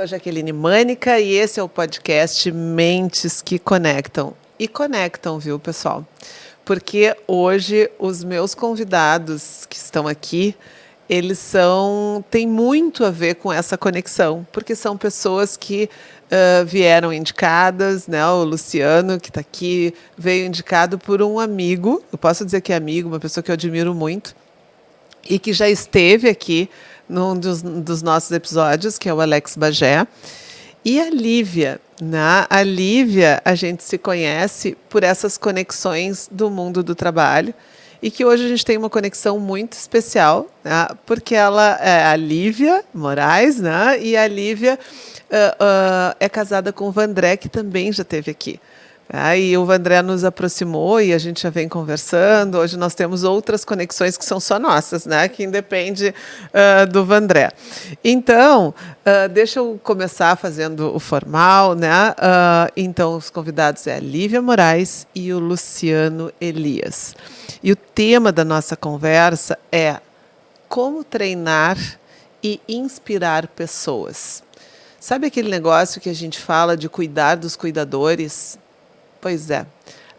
sou a Jaqueline Mânica e esse é o podcast Mentes que Conectam. E conectam, viu, pessoal? Porque hoje os meus convidados que estão aqui, eles têm muito a ver com essa conexão, porque são pessoas que vieram indicadas, né? O Luciano, que está aqui, veio indicado por um amigo, eu posso dizer que é amigo, uma pessoa que eu admiro muito, e que já esteve aqui num dos nossos episódios, que é o Alex Bagé. E a Lívia, né? A Lívia, a gente se conhece por essas conexões do mundo do trabalho e que hoje a gente tem uma conexão muito especial, né? Porque ela é a Lívia Moraes, né? E a Lívia é casada com o Vandré, que também já esteve aqui. E o Vandré nos aproximou e a gente já vem conversando. Hoje nós temos outras conexões que são só nossas, né? Que independe do Vandré. Então, deixa eu começar fazendo o formal, né? Então, os convidados é a Lívia Moraes e o Luciano Elias. E o tema da nossa conversa é como treinar e inspirar pessoas. Sabe aquele negócio que a gente fala de cuidar dos cuidadores? Pois é,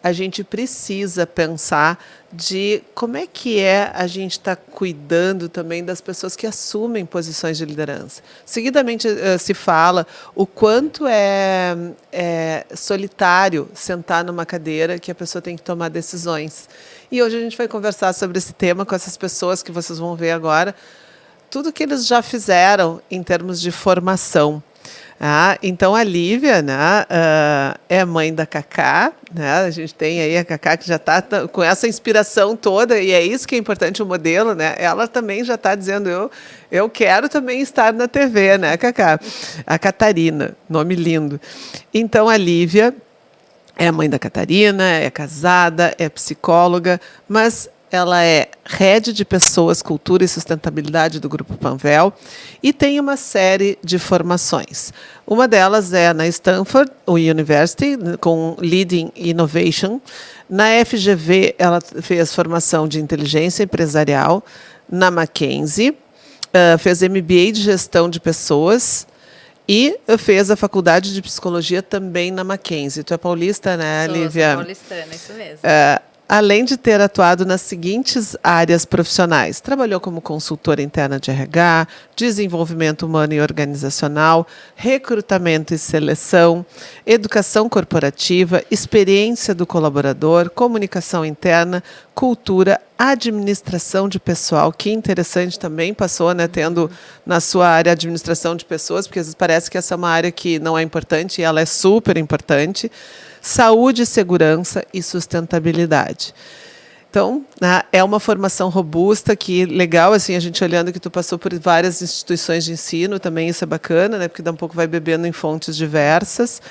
a gente precisa pensar de como é que a gente está cuidando também das pessoas que assumem posições de liderança. Seguidamente se fala o quanto é solitário sentar numa cadeira que a pessoa tem que tomar decisões. E hoje a gente vai conversar sobre esse tema com essas pessoas que vocês vão ver agora, tudo que eles já fizeram em termos de formação. Então a Lívia, né, é mãe da Cacá, né? A gente tem aí a Cacá que já está com essa inspiração toda, e é isso que é importante, o modelo, né? Ela também já está dizendo, eu quero também estar na TV, né, Cacá? A Catarina, nome lindo. Então a Lívia é mãe da Catarina, é casada, é psicóloga, mas ela é head de pessoas, cultura e sustentabilidade do Grupo Panvel e tem uma série de formações. Uma delas é na Stanford University, com Leading Innovation. Na FGV, ela fez formação de inteligência empresarial. Na Mackenzie, fez MBA de gestão de pessoas e fez a faculdade de psicologia também na Mackenzie. Tu é paulista, né, Lívia? Sou paulistana, isso mesmo. Além de ter atuado nas seguintes áreas profissionais, trabalhou como consultora interna de RH, desenvolvimento humano e organizacional, recrutamento e seleção, educação corporativa, experiência do colaborador, comunicação interna, cultura, administração de pessoal, que interessante também, passou, né, tendo na sua área administração de pessoas, porque às vezes parece que essa é uma área que não é importante e ela é super importante. Saúde, segurança e sustentabilidade. Então, né, é uma formação robusta, que legal, assim, a gente olhando que tu passou por várias instituições de ensino, também isso é bacana, né, porque dá um pouco vai bebendo em fontes diversas.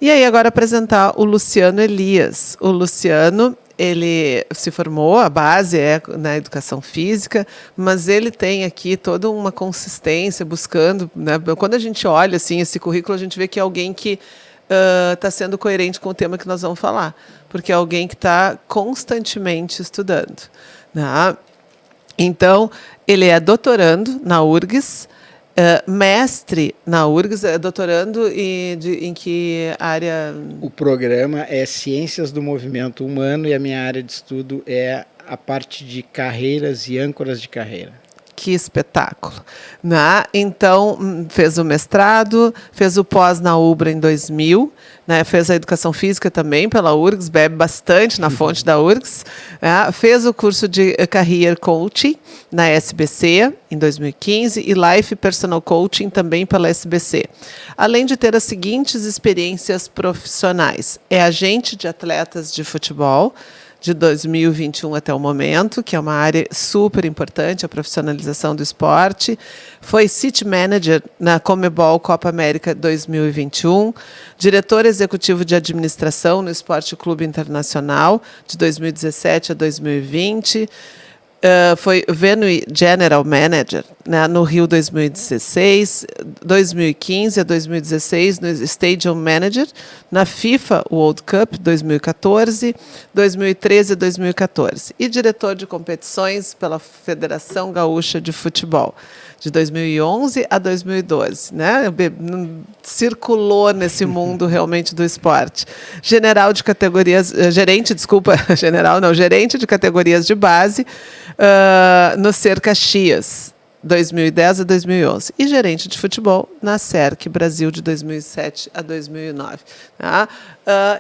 E aí, agora apresentar o Luciano Elias. O Luciano, ele se formou, a base é na educação física, mas ele tem aqui toda uma consistência, buscando, né, quando a gente olha assim, esse currículo, a gente vê que é alguém que está sendo coerente com o tema que nós vamos falar, porque é alguém que está constantemente estudando, né? Então, ele é doutorando na URGS, mestre na URGS, doutorando em que área? O programa é Ciências do Movimento Humano e a minha área de estudo é a parte de carreiras e âncoras de carreira. Que espetáculo, né? Então, fez o mestrado, fez o pós na UBRA em 2000, né? Fez a educação física também pela URGS, bebe bastante na fonte da URGS, né? Fez o curso de Career Coaching na SBC em 2015 e Life Personal Coaching também pela SBC. Além de ter as seguintes experiências profissionais: é agente de atletas de futebol, de 2021 até o momento, que é uma área super importante, a profissionalização do esporte. Foi City Manager na Conmebol Copa América 2021, diretor executivo de administração no Esporte Clube Internacional, de 2017 a 2020, Foi Venue General Manager, né, no Rio 2016, 2015 a 2016 no Stadium Manager, na FIFA World Cup 2014, 2013 a 2014 e diretor de competições pela Federação Gaúcha de Futebol de 2011 a 2012, né? Circulou nesse mundo realmente do esporte. Gerente de categorias de base no SER Caxias, 2010 a 2011. E gerente de futebol na SERC Brasil, de 2007 a 2009. Tá?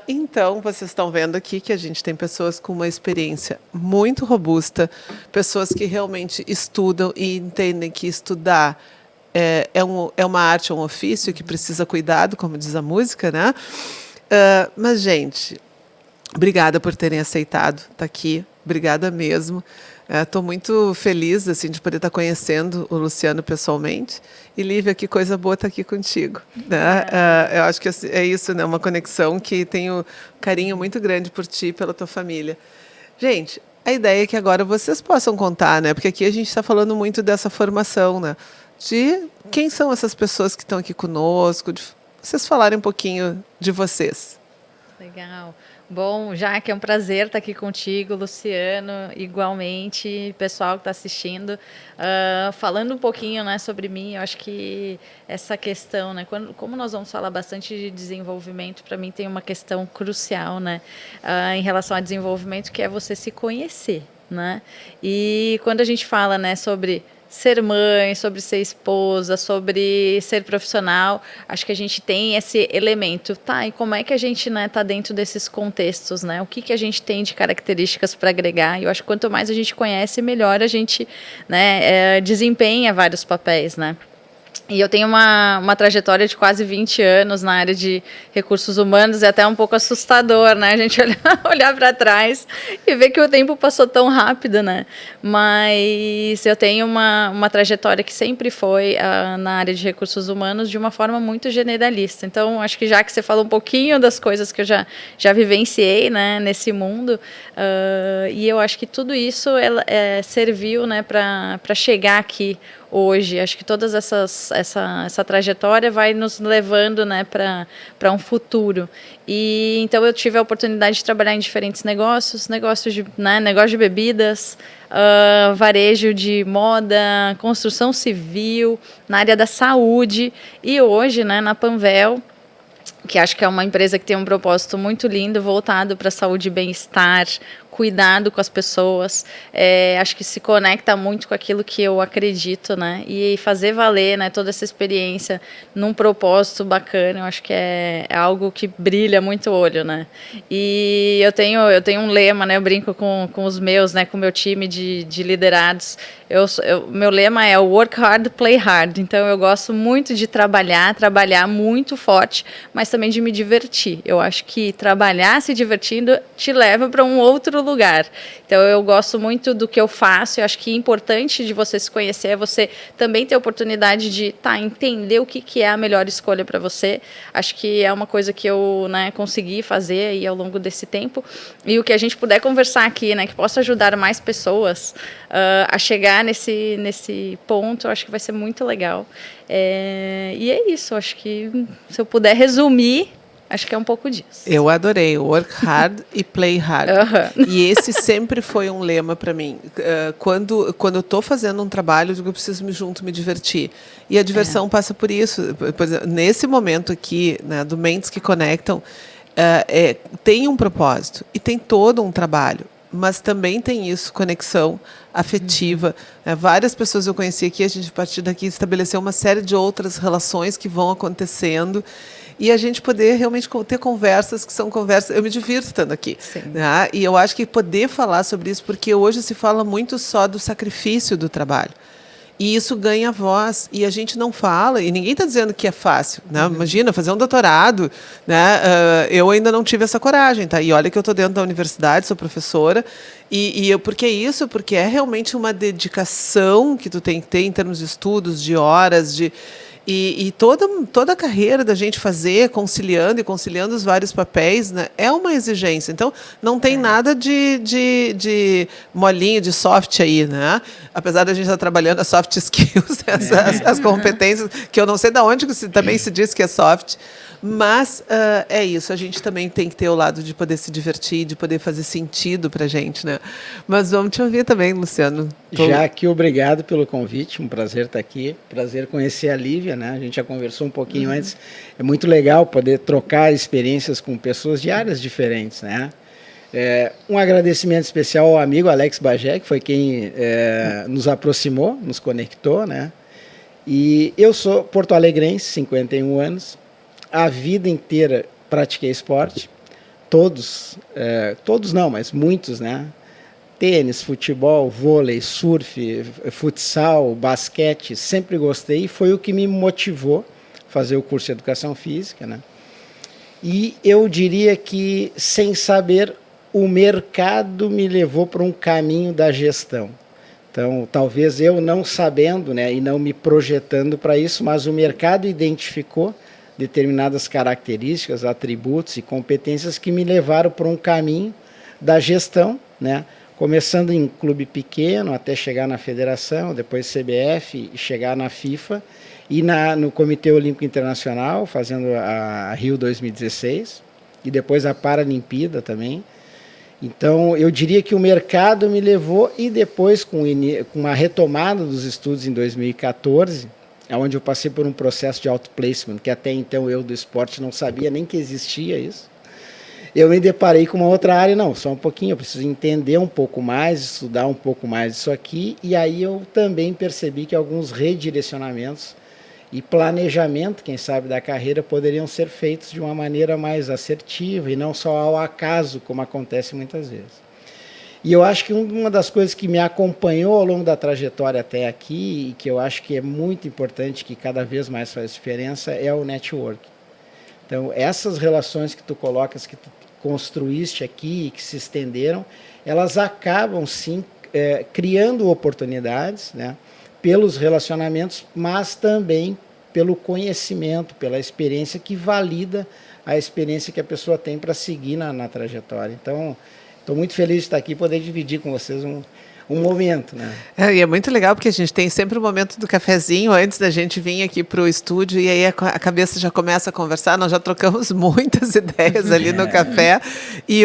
Então, vocês estão vendo aqui que a gente tem pessoas com uma experiência muito robusta, pessoas que realmente estudam e entendem que estudar é uma arte, é um ofício que precisa cuidado, como diz a música, né? Mas, gente, obrigada por terem aceitado estar aqui. Obrigada mesmo. Estou muito feliz assim, de poder estar conhecendo o Luciano pessoalmente. E, Lívia, que coisa boa estar aqui contigo. Né? Eu acho que é isso, né? Uma conexão que tenho carinho muito grande por ti e pela tua família. Gente, a ideia é que agora vocês possam contar, né? Porque aqui a gente está falando muito dessa formação, né? De quem são essas pessoas que estão aqui conosco, de vocês falarem um pouquinho de vocês. Legal. Bom, Jaque, é um prazer estar aqui contigo, Luciano, igualmente, pessoal que está assistindo. Falando um pouquinho, né, sobre mim, eu acho que essa questão, né, como nós vamos falar bastante de desenvolvimento, para mim tem uma questão crucial, né, em relação a desenvolvimento, que é você se conhecer, né? E quando a gente fala, né, sobre ser mãe, sobre ser esposa, sobre ser profissional, acho que a gente tem esse elemento, tá? E como é que a gente, né, tá dentro desses contextos, né? O que a gente tem de características para agregar? E eu acho que quanto mais a gente conhece, melhor a gente, né, desempenha vários papéis, né? E eu tenho uma trajetória de quase 20 anos na área de recursos humanos, é até um pouco assustador, né? A gente olhar para trás e ver que o tempo passou tão rápido, né? Mas eu tenho uma trajetória que sempre foi na área de recursos humanos de uma forma muito generalista. Então, acho que já que você falou um pouquinho das coisas que eu já vivenciei, né, nesse mundo, e eu acho que tudo isso serviu, né, para chegar aqui hoje. Acho que todas essa trajetória vai nos levando, né, para um futuro. E então eu tive a oportunidade de trabalhar em diferentes negócio de bebidas, varejo de moda, construção civil, na área da saúde e hoje, né, na Panvel, que acho que é uma empresa que tem um propósito muito lindo, voltado para a saúde e bem-estar, cuidado com as pessoas, acho que se conecta muito com aquilo que eu acredito, né? E fazer valer, né, toda essa experiência num propósito bacana, eu acho que é algo que brilha muito o olho, né? E eu tenho um lema, né? Eu brinco com os meus, né? Com o meu time de liderados. Meu lema é work hard, play hard. Então eu gosto muito de trabalhar muito forte, mas também de me divertir. Eu acho que trabalhar se divertindo te leva para um outro lugar. Então eu gosto muito do que eu faço. Eu acho que é importante de você se conhecer, é você também ter a oportunidade de entender o que é a melhor escolha para você. Acho que é uma coisa que eu, né, consegui fazer aí ao longo desse tempo. E o que a gente puder conversar aqui, né, que possa ajudar mais pessoas a chegar nesse ponto, eu acho que vai ser muito legal. E é isso, acho que se eu puder resumir, acho que é um pouco disso. Eu adorei, work hard e play hard. Uhum. E esse sempre foi um lema para mim. Quando eu estou fazendo um trabalho, eu digo, eu preciso me divertir. E a diversão passa por isso. Por exemplo, nesse momento aqui, né, do Mentes que Conectam, tem um propósito e tem todo um trabalho. Mas também tem isso, conexão afetiva. Várias pessoas eu conheci aqui, a gente, a partir daqui, estabeleceu uma série de outras relações que vão acontecendo. E a gente poder realmente ter conversas que são conversas... Eu me divirto estando aqui. Né? E eu acho que poder falar sobre isso, porque hoje se fala muito só do sacrifício do trabalho. E isso ganha voz, e a gente não fala, e ninguém está dizendo que é fácil. Né? Imagina, fazer um doutorado, né? Eu ainda não tive essa coragem, tá? E olha que eu estou dentro da universidade, sou professora, por que isso? Porque é realmente uma dedicação que tu tem que ter em termos de estudos, de horas, E toda a carreira da gente fazer, conciliando os vários papéis, né, é uma exigência. Então, não tem nada de molinho, de soft aí, né? Apesar da gente estar trabalhando as soft skills, as competências, que eu não sei de onde também se diz que é soft. Mas é isso, a gente também tem que ter o lado de poder se divertir, de poder fazer sentido para a gente, né? Mas vamos te ouvir também, Luciano. Já que obrigado pelo convite, um prazer estar aqui, prazer conhecer a Lívia, né? A gente já conversou um pouquinho antes, é muito legal poder trocar experiências com pessoas de áreas diferentes, né? Um agradecimento especial ao amigo Alex Bagé, que foi quem nos aproximou, nos conectou, né? E eu sou porto-alegrense, 51 anos, a vida inteira pratiquei esporte, todos não, mas muitos, né? Tênis, futebol, vôlei, surf, futsal, basquete, sempre gostei, e foi o que me motivou a fazer o curso de Educação Física, né? E eu diria que, sem saber, o mercado me levou para um caminho da gestão. Então, talvez eu não sabendo, né, e não me projetando para isso, mas o mercado identificou determinadas características, atributos e competências que me levaram para um caminho da gestão, né? Começando em clube pequeno, até chegar na federação, depois CBF, e chegar na FIFA, e no Comitê Olímpico Internacional, fazendo a Rio 2016, e depois a Paralimpíada também. Então, eu diria que o mercado me levou, e depois, com uma retomada dos estudos em 2014, onde eu passei por um processo de outplacement, que até então eu do esporte não sabia nem que existia isso. Eu me deparei com uma outra área, não, só um pouquinho, eu preciso entender um pouco mais, estudar um pouco mais isso aqui, e aí eu também percebi que alguns redirecionamentos e planejamento, quem sabe, da carreira poderiam ser feitos de uma maneira mais assertiva e não só ao acaso, como acontece muitas vezes. E eu acho que uma das coisas que me acompanhou ao longo da trajetória até aqui, e que eu acho que é muito importante, que cada vez mais faz diferença, é o network. Então, essas relações que tu colocas, que tu construíste aqui e que se estenderam, elas acabam, sim, criando oportunidades, né, pelos relacionamentos, mas também pelo conhecimento, pela experiência que valida a experiência que a pessoa tem para seguir na trajetória. Então, estou muito feliz de estar aqui e poder dividir com vocês um momento, né? E é muito legal porque a gente tem sempre o momento do cafezinho antes da gente vir aqui para o estúdio e aí a cabeça já começa a conversar. Nós já trocamos muitas ideias ali no café e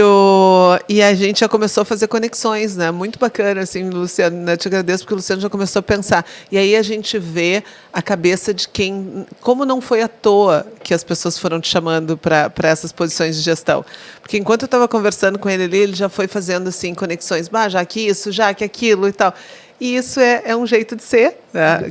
a gente já começou a fazer conexões, né? Muito bacana, assim, Luciano, né? Eu te agradeço porque o Luciano já começou a pensar. E aí a gente vê a cabeça de quem... Como não foi à toa que as pessoas foram te chamando para essas posições de gestão. Porque enquanto eu estava conversando com ele ali, ele já foi fazendo, assim, conexões. Já que isso, já que aquilo e tal. E isso é um jeito de ser, né,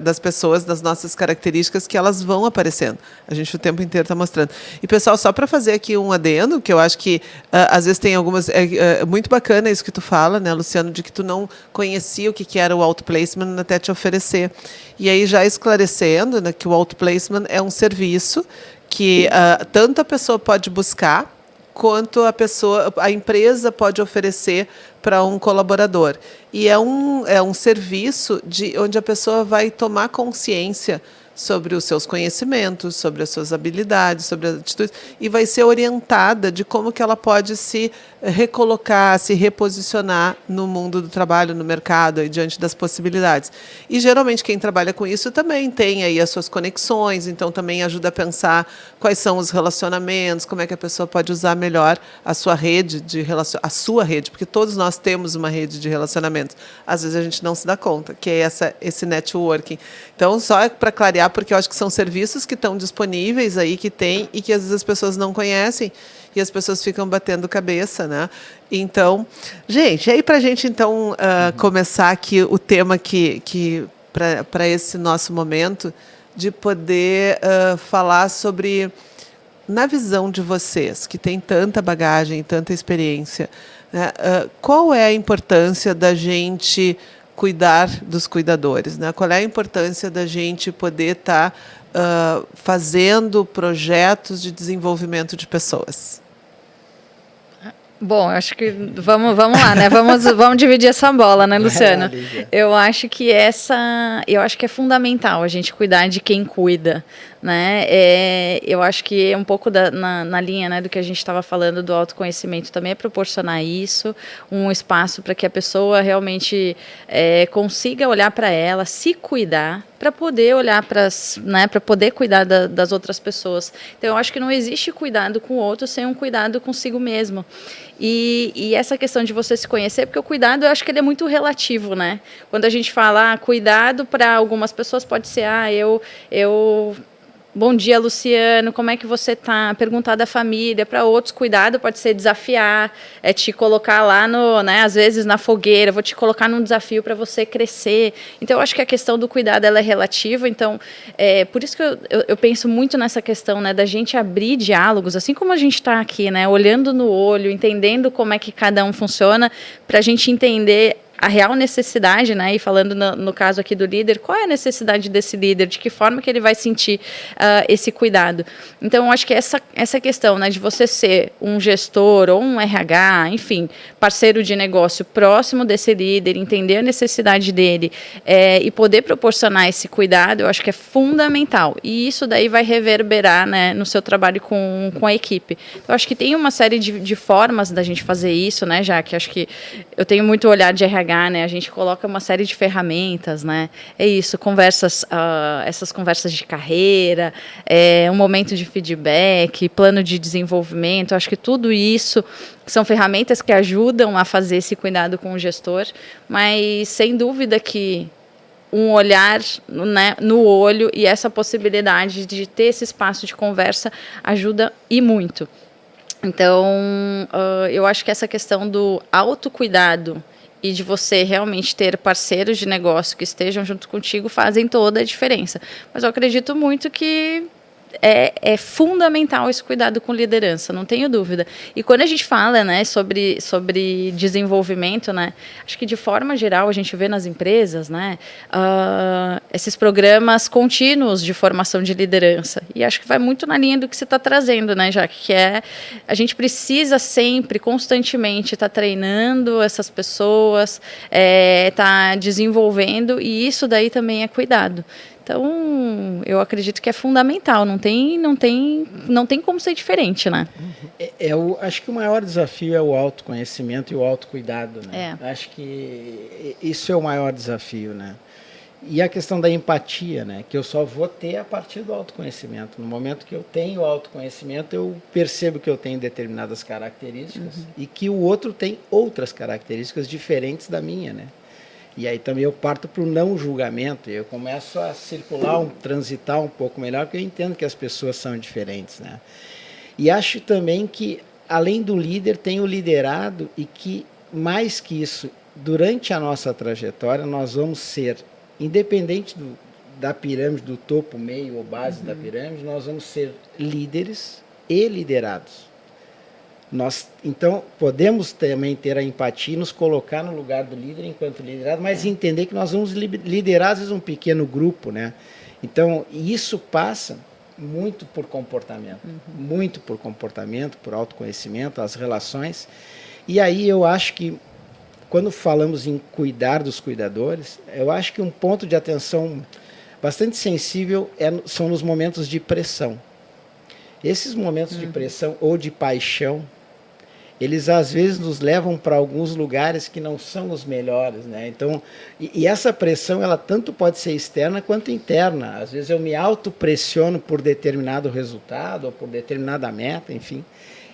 das pessoas, das nossas características, que elas vão aparecendo. A gente o tempo inteiro está mostrando. E, pessoal, só para fazer aqui um adendo, que eu acho que às vezes tem algumas... É muito bacana isso que tu fala, né, Luciano, de que tu não conhecia o que era o outplacement até te oferecer. E aí, já esclarecendo, né, que o outplacement é um serviço que tanto a pessoa pode buscar, quanto a empresa pode oferecer para um colaborador. E é um serviço onde a pessoa vai tomar consciência sobre os seus conhecimentos, sobre as suas habilidades, sobre as atitudes, e vai ser orientada de como que ela pode se recolocar, se reposicionar no mundo do trabalho, no mercado, e diante das possibilidades. E, geralmente, quem trabalha com isso também tem aí as suas conexões, então também ajuda a pensar quais são os relacionamentos, como é que a pessoa pode usar melhor a sua rede a sua rede, porque todos nós temos uma rede de relacionamentos. Às vezes a gente não se dá conta, que é esse networking. Então, só para clarear, porque eu acho que são serviços que estão disponíveis aí, que tem, e que às vezes as pessoas não conhecem, e as pessoas ficam batendo cabeça, né? Então, gente, aí para a gente, então, começar aqui o tema para esse nosso momento, de poder falar sobre, na visão de vocês, que tem tanta bagagem, tanta experiência, né, qual é a importância da gente cuidar dos cuidadores, né? Qual é a importância da gente poder estar fazendo projetos de desenvolvimento de pessoas? Bom, eu acho que vamos lá, né? Vamos dividir essa bola, né, Luciano? Eu acho que é fundamental a gente cuidar de quem cuida, né? Eu acho que é um pouco na linha, né, do que a gente estava falando do autoconhecimento também é proporcionar isso, um espaço para que a pessoa realmente consiga olhar para ela, se cuidar, para poder olhar para poder cuidar das outras pessoas. Então, eu acho que não existe cuidado com o outro sem um cuidado consigo mesmo. E essa questão de você se conhecer, porque o cuidado, eu acho que ele é muito relativo, né? Quando a gente fala cuidado, para algumas pessoas pode ser, eu bom dia, Luciano, como é que você tá? Perguntar da família. Para outros, cuidado pode ser desafiar, te colocar lá né, às vezes na fogueira, vou te colocar num desafio para você crescer. Então, eu acho que a questão do cuidado, ela é relativa. Então, por isso que eu penso muito nessa questão, né, da gente abrir diálogos, assim como a gente está aqui, né, olhando no olho, entendendo como é que cada um funciona, para a gente entender a real necessidade, né? E falando no caso aqui do líder, qual é a necessidade desse líder? De que forma que ele vai sentir esse cuidado? Então, eu acho que essa questão, né, de você ser um gestor ou um RH, enfim, parceiro de negócio próximo desse líder, entender a necessidade dele e poder proporcionar esse cuidado, eu acho que é fundamental. E isso daí vai reverberar, né, no seu trabalho com a equipe. Então, eu acho que tem uma série de formas da gente fazer isso, né, já que acho que eu tenho muito olhar de RH, né? A gente coloca uma série de ferramentas, né? É isso, essas conversas de carreira, um momento de feedback, plano de desenvolvimento. Acho que tudo isso são ferramentas que ajudam a fazer esse cuidado com o gestor, mas sem dúvida que um olhar, né, no olho e essa possibilidade de ter esse espaço de conversa ajuda e muito. Então, eu acho que essa questão do autocuidado e de você realmente ter parceiros de negócio que estejam junto contigo fazem toda a diferença. Mas eu acredito muito que é fundamental esse cuidado com liderança, não tenho dúvida. E quando a gente fala, né, sobre desenvolvimento, né, acho que de forma geral a gente vê nas empresas, né, esses programas contínuos de formação de liderança. E acho que vai muito na linha do que você está trazendo, né, Jaque, que a gente precisa sempre, constantemente, estar treinando essas pessoas, estar desenvolvendo, e isso daí também é cuidado. Então, eu acredito que é fundamental, não tem como ser diferente, né? Acho que o maior desafio é o autoconhecimento e o autocuidado, né? Acho que isso é o maior desafio, né? E a questão da empatia, né? Que eu só vou ter a partir do autoconhecimento. No momento que eu tenho autoconhecimento, eu percebo que eu tenho determinadas características e que o outro tem outras características diferentes da minha, né? E aí também eu parto para o não julgamento, eu começo a circular, transitar um pouco melhor, porque eu entendo que as pessoas são diferentes, né? E acho também que, além do líder, tem o liderado e que, mais que isso, durante a nossa trajetória, nós vamos ser, independente da pirâmide, do topo, meio ou base da pirâmide, nós vamos ser líderes e liderados. Nós, então, podemos também ter a empatia e nos colocar no lugar do líder enquanto liderado, mas entender que nós vamos liderar, às vezes, um pequeno grupo, né? Então, isso passa muito por comportamento, por autoconhecimento, as relações. E aí eu acho que, quando falamos em cuidar dos cuidadores, eu acho que um ponto de atenção bastante sensível são nos momentos de pressão. Esses momentos de pressão ou de paixão, eles às vezes nos levam para alguns lugares que não são os melhores, né? Então, e essa pressão, ela tanto pode ser externa quanto interna. Às vezes eu me autopressiono por determinado resultado ou por determinada meta, enfim,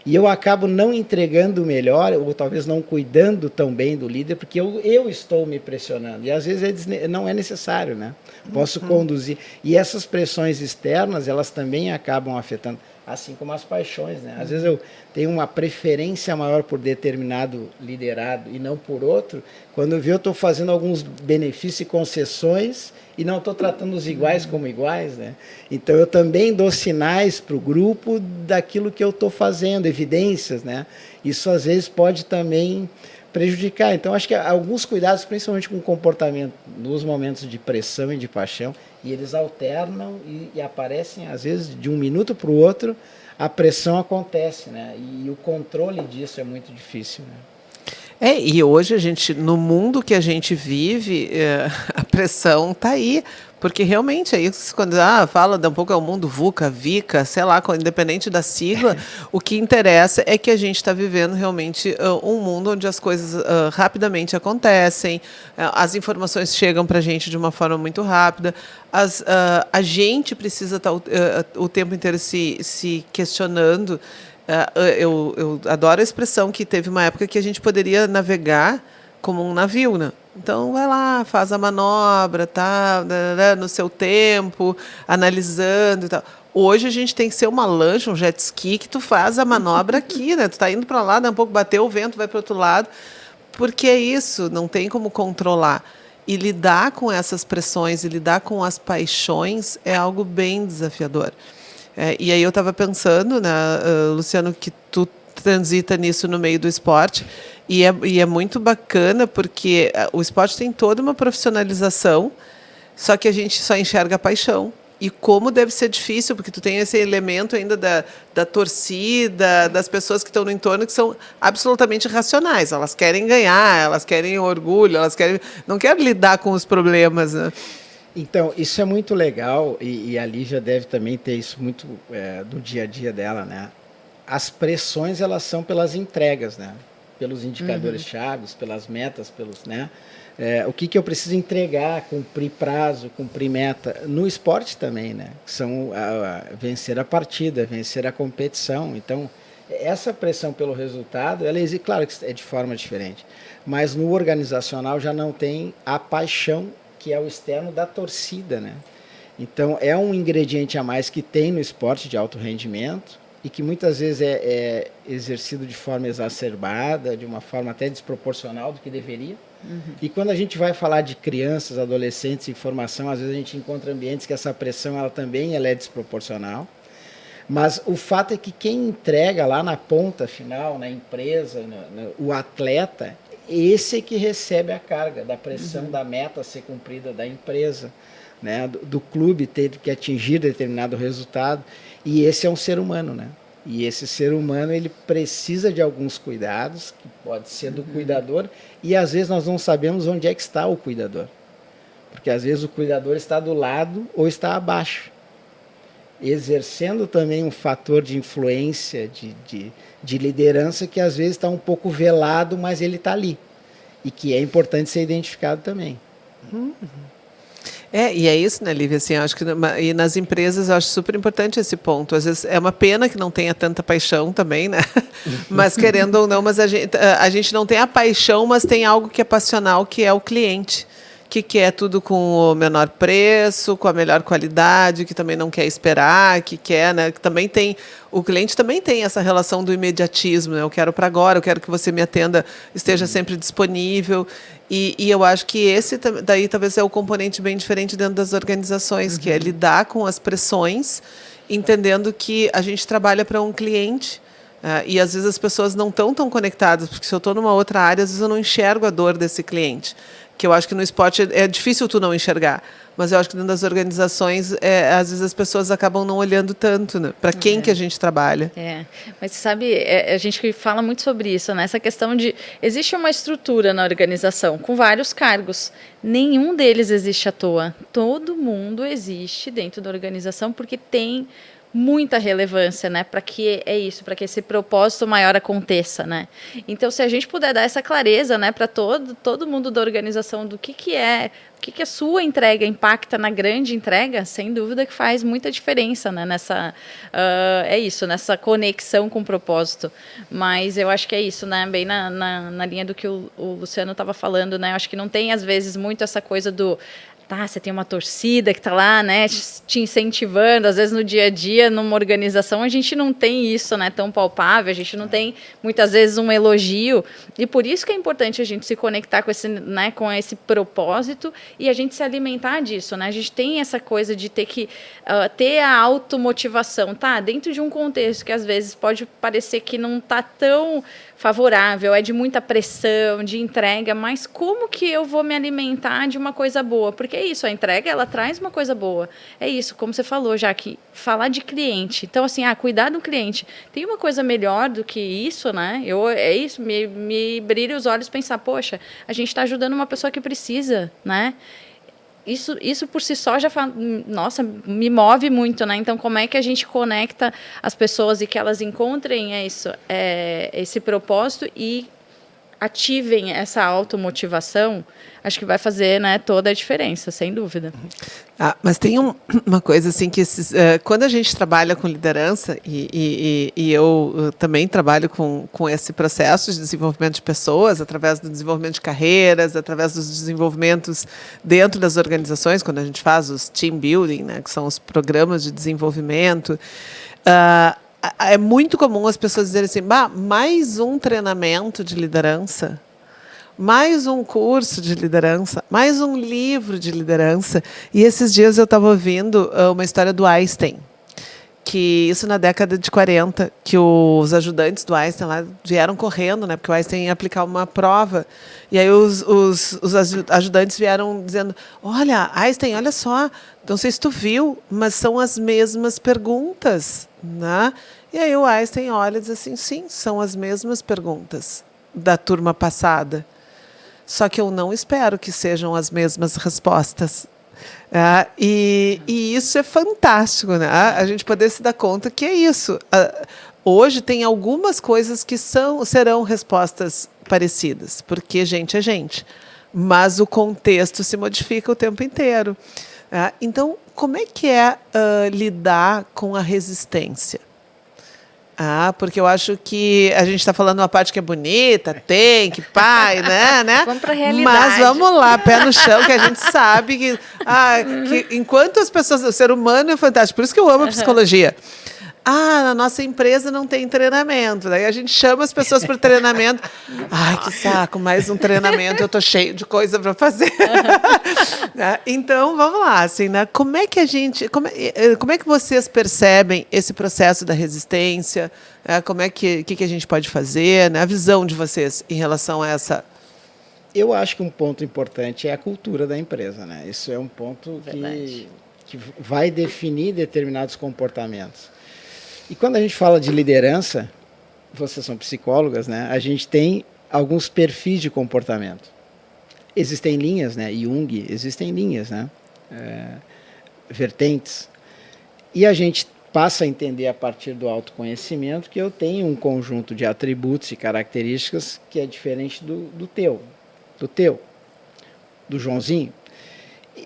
e eu acabo não entregando o melhor ou talvez não cuidando tão bem do líder porque eu estou me pressionando. E às vezes não é necessário, né? Posso conduzir. E essas pressões externas, elas também acabam afetando, assim como as paixões, né? Às vezes eu tenho uma preferência maior por determinado liderado e não por outro. Quando eu estou fazendo alguns benefícios e concessões e não estou tratando os iguais como iguais, né? Então eu também dou sinais para o grupo daquilo que eu estou fazendo, evidências, né? Isso às vezes pode também prejudicar. Então acho que alguns cuidados, principalmente com o comportamento nos momentos de pressão e de paixão, e eles alternam e aparecem às vezes de um minuto para o outro a pressão acontece, né? E o controle disso é muito difícil, né? E hoje a gente, no mundo que a gente vive, a pressão está aí, porque realmente é isso, quando fala de um pouco é o mundo VUCA, VICA, sei lá, independente da sigla, o que interessa é que a gente está vivendo realmente um mundo onde as coisas rapidamente acontecem, as informações chegam para a gente de uma forma muito rápida, a gente precisa estar o tempo inteiro se questionando. Eu adoro a expressão que teve uma época que a gente poderia navegar como um navio, né? Então, vai lá, faz a manobra, tá, no seu tempo, analisando e tal. Hoje a gente tem que ser uma lancha, um jet ski, que tu faz a manobra aqui, né? Tu tá indo para lá, dá um pouco, bateu o vento, vai para o outro lado. Porque é isso, não tem como controlar. E lidar com essas pressões, e lidar com as paixões é algo bem desafiador. E aí eu estava pensando, né, Luciano, que tu transita nisso no meio do esporte, e é muito bacana porque o esporte tem toda uma profissionalização, só que a gente só enxerga a paixão. E como deve ser difícil, porque tu tem esse elemento ainda da torcida, das pessoas que estão no entorno, que são absolutamente racionais. Elas querem ganhar, elas querem orgulho, não querem lidar com os problemas, né? Então, isso é muito legal e a Lívia deve também ter isso muito do dia a dia dela, né? As pressões, elas são pelas entregas, né? Pelos indicadores chaves, pelas metas, né? O que eu preciso entregar, cumprir prazo, cumprir meta. No esporte também, né? São vencer a partida, vencer a competição. Então, essa pressão pelo resultado, ela existe, claro que é de forma diferente, mas no organizacional já não tem a paixão que é o externo da torcida, né? Então, é um ingrediente a mais que tem no esporte de alto rendimento e que muitas vezes é exercido de forma exacerbada, de uma forma até desproporcional do que deveria. E quando a gente vai falar de crianças, adolescentes em formação, às vezes a gente encontra ambientes que essa pressão ela é desproporcional. Mas o fato é que quem entrega lá na ponta final, na empresa, o atleta, esse é que recebe a carga da pressão da meta a ser cumprida da empresa, né? Do clube ter que atingir determinado resultado. E esse é um ser humano, né? E esse ser humano, ele precisa de alguns cuidados, que pode ser do cuidador, e às vezes nós não sabemos onde é que está o cuidador. Porque às vezes o cuidador está do lado ou está abaixo, exercendo também um fator de influência, de liderança, que às vezes está um pouco velado, mas ele está ali. E que é importante ser identificado também. E é isso, né, Lívia? Assim, eu acho que e nas empresas eu acho super importante esse ponto. Às vezes é uma pena que não tenha tanta paixão também, né? Mas querendo ou não, mas a gente não tem a paixão, mas tem algo que é passional, que é o cliente, que quer tudo com o menor preço, com a melhor qualidade, que também não quer esperar, que quer, né? Que também tem, o cliente também tem essa relação do imediatismo, né? Eu quero para agora, eu quero que você me atenda, esteja sempre disponível. E eu acho que esse daí talvez é o componente bem diferente dentro das organizações, que é lidar com as pressões, entendendo que a gente trabalha para um cliente. E às vezes as pessoas não estão tão conectadas, porque se eu estou numa outra área, às vezes eu não enxergo a dor desse cliente. Que eu acho que no esporte é difícil tu não enxergar, mas eu acho que dentro das organizações, às vezes as pessoas acabam não olhando tanto, né, para quem que a gente trabalha. Mas sabe, a gente fala muito sobre isso, né? Essa questão de existe uma estrutura na organização com vários cargos, nenhum deles existe à toa, todo mundo existe dentro da organização porque tem muita relevância, né, para que para que esse propósito maior aconteça, né? Então, se a gente puder dar essa clareza, né, para todo mundo da organização do que é, o que a sua entrega impacta na grande entrega, sem dúvida que faz muita diferença, né, nessa nessa conexão com o propósito. Mas eu acho que é isso, né, bem na linha do que o Luciano estava falando, né? Eu acho que não tem às vezes muito essa coisa do você tem uma torcida que está lá, né, te incentivando. Às vezes no dia a dia, numa organização, a gente não tem isso, né, tão palpável, a gente não tem muitas vezes um elogio, e por isso que é importante a gente se conectar com esse propósito e a gente se alimentar disso, né? A gente tem essa coisa de ter que ter a automotivação, dentro de um contexto que às vezes pode parecer que não está tão favorável, é de muita pressão, de entrega, mas como que eu vou me alimentar de uma coisa boa? Porque é isso, a entrega, ela traz uma coisa boa. É isso, como você falou, já que falar de cliente. Então, assim, cuidar do cliente. Tem uma coisa melhor do que isso, né? É isso, me brilha os olhos pensar, poxa, a gente está ajudando uma pessoa que precisa, né? Isso por si só já nossa, me move muito, né? Então, como é que a gente conecta as pessoas e que elas encontrem esse propósito e ativem essa automotivação, acho que vai fazer, né, toda a diferença, sem dúvida. Mas tem uma coisa assim que quando a gente trabalha com liderança, e eu também trabalho com esse processo de desenvolvimento de pessoas, através do desenvolvimento de carreiras, através dos desenvolvimentos dentro das organizações, quando a gente faz os team building, né, que são os programas de desenvolvimento, é muito comum as pessoas dizerem assim, mais um treinamento de liderança, mais um curso de liderança, mais um livro de liderança. E esses dias eu estava ouvindo uma história do Einstein, que isso na década de 40, que os ajudantes do Einstein lá vieram correndo, né, porque o Einstein ia aplicar uma prova. E aí os ajudantes vieram dizendo, olha, Einstein, olha só, não sei se tu viu, mas são as mesmas perguntas, né? E aí o Einstein olha e diz assim, sim, são as mesmas perguntas da turma passada. Só que eu não espero que sejam as mesmas respostas. E isso é fantástico, né? A gente poder se dar conta que é isso. Hoje tem algumas coisas que serão respostas parecidas, porque gente é gente. Mas o contexto se modifica o tempo inteiro. Então, como é que é lidar com a resistência? Porque eu acho que a gente está falando uma parte que é bonita, que pai, né? Vamos para a realidade. Mas vamos lá, pé no chão, que a gente sabe que enquanto as pessoas, o ser humano é fantástico, por isso que eu amo a psicologia. Na nossa empresa não tem treinamento. Daí a gente chama as pessoas para o treinamento. Ai, que saco, mais um treinamento, eu estou cheio de coisa para fazer. Então, vamos lá, assim, né? Como é que vocês percebem esse processo da resistência? Como é que a gente pode fazer? Né? A visão de vocês em relação a essa... Eu acho que um ponto importante é a cultura da empresa, né? Isso é um ponto que vai definir determinados comportamentos. E quando a gente fala de liderança, vocês são psicólogas, né? A gente tem alguns perfis de comportamento. Existem linhas, né? Jung, existem linhas, né? Vertentes. E a gente passa a entender a partir do autoconhecimento que eu tenho um conjunto de atributos e características que é diferente do teu, do Joãozinho.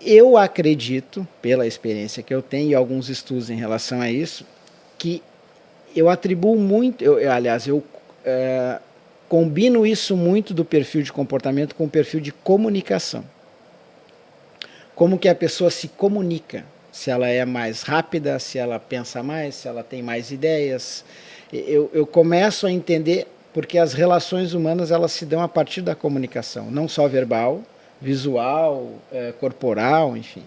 Eu acredito, pela experiência que eu tenho e alguns estudos em relação a isso, que eu atribuo muito, eu combino isso muito do perfil de comportamento com o perfil de comunicação. Como que a pessoa se comunica, se ela é mais rápida, se ela pensa mais, se ela tem mais ideias. Eu começo a entender, porque as relações humanas elas se dão a partir da comunicação, não só verbal, visual, corporal, enfim.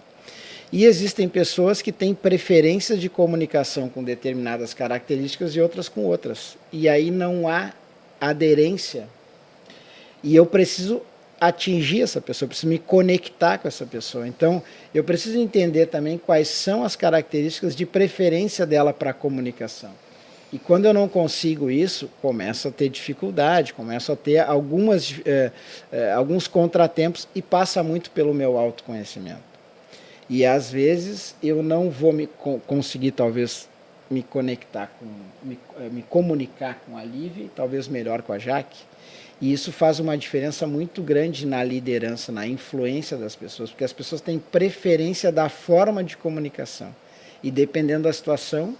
E existem pessoas que têm preferências de comunicação com determinadas características e outras com outras. E aí não há aderência. E eu preciso atingir essa pessoa, eu preciso me conectar com essa pessoa. Então, eu preciso entender também quais são as características de preferência dela para a comunicação. E quando eu não consigo isso, começo a ter dificuldade, começo a ter alguns contratempos e passa muito pelo meu autoconhecimento. E às vezes eu não vou conseguir talvez me conectar me comunicar com a Lívia, talvez melhor com a Jaque. E isso faz uma diferença muito grande na liderança, na influência das pessoas, porque as pessoas têm preferência da forma de comunicação. E dependendo da situação,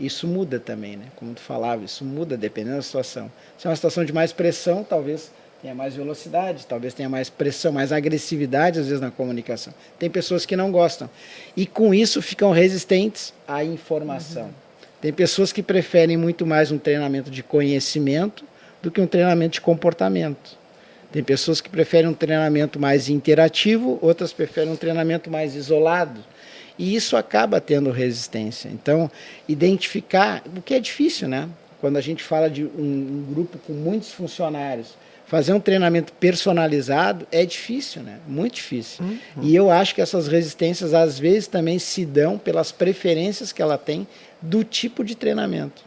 isso muda também, né? Como tu falava, isso muda dependendo da situação. Se é uma situação de mais pressão, talvez tenha mais velocidade, talvez tenha mais pressão, mais agressividade, às vezes, na comunicação. Tem pessoas que não gostam. E, com isso, ficam resistentes à informação. Tem pessoas que preferem muito mais um treinamento de conhecimento do que um treinamento de comportamento. Tem pessoas que preferem um treinamento mais interativo, outras preferem um treinamento mais isolado. E isso acaba tendo resistência. Então, identificar, o que é difícil, né? quando a gente fala de um grupo com muitos funcionários, fazer um treinamento personalizado é difícil, né? Muito difícil. E eu acho que essas resistências, às vezes, também se dão pelas preferências que ela tem do tipo de treinamento.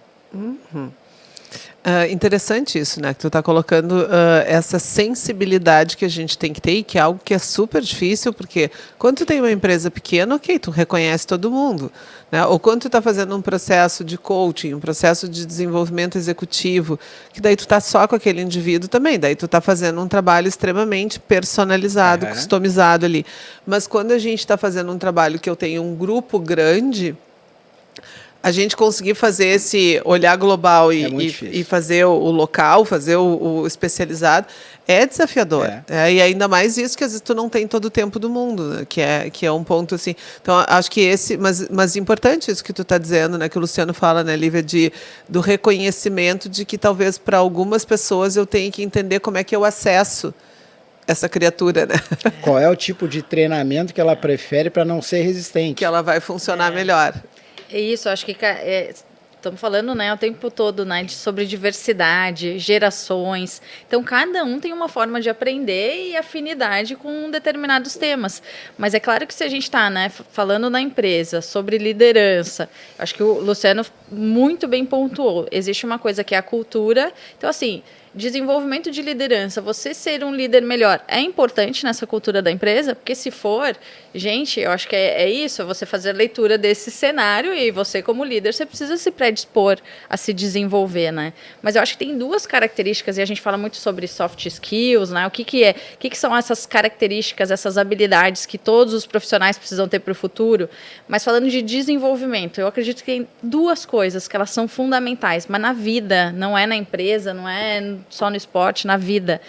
Interessante isso, né? Que tu está colocando essa sensibilidade que a gente tem que ter e que é algo que é super difícil, porque quando tu tem uma empresa pequena, ok, tu reconhece todo mundo, né? Ou quando tu está fazendo um processo de coaching, um processo de desenvolvimento executivo, que daí tu está só com aquele indivíduo também, daí tu está fazendo um trabalho extremamente personalizado, customizado ali. Mas quando a gente está fazendo um trabalho que eu tenho um grupo grande, a gente conseguir fazer esse olhar global e fazer o local, fazer o especializado, é desafiador. E ainda mais isso que às vezes tu não tem todo o tempo do mundo, né? que é um ponto assim. Então, acho que mas importante isso que tu está dizendo, né? Que o Luciano fala, né, Lívia, do reconhecimento de que talvez para algumas pessoas eu tenha que entender como é que eu acesso essa criatura, né? Qual é o tipo de treinamento que ela prefere para não ser resistente? Que ela vai funcionar melhor. É isso, acho que estamos falando, né, o tempo todo, né, sobre diversidade, gerações. Então, cada um tem uma forma de aprender e afinidade com determinados temas. Mas é claro que se a gente está, né, falando na empresa sobre liderança, acho que o Luciano muito bem pontuou. Existe uma coisa que é a cultura. Então, assim, desenvolvimento de liderança, você ser um líder melhor é importante nessa cultura da empresa, porque se for, gente, eu acho que é isso, é você fazer a leitura desse cenário e você como líder, você precisa se predispor a se desenvolver, né? Mas eu acho que tem duas características, e a gente fala muito sobre soft skills, né? O que são essas características, essas habilidades que todos os profissionais precisam ter para o futuro, mas falando de desenvolvimento, eu acredito que tem duas coisas que elas são fundamentais, mas na vida, não é na empresa, não é só no esporte, na vida.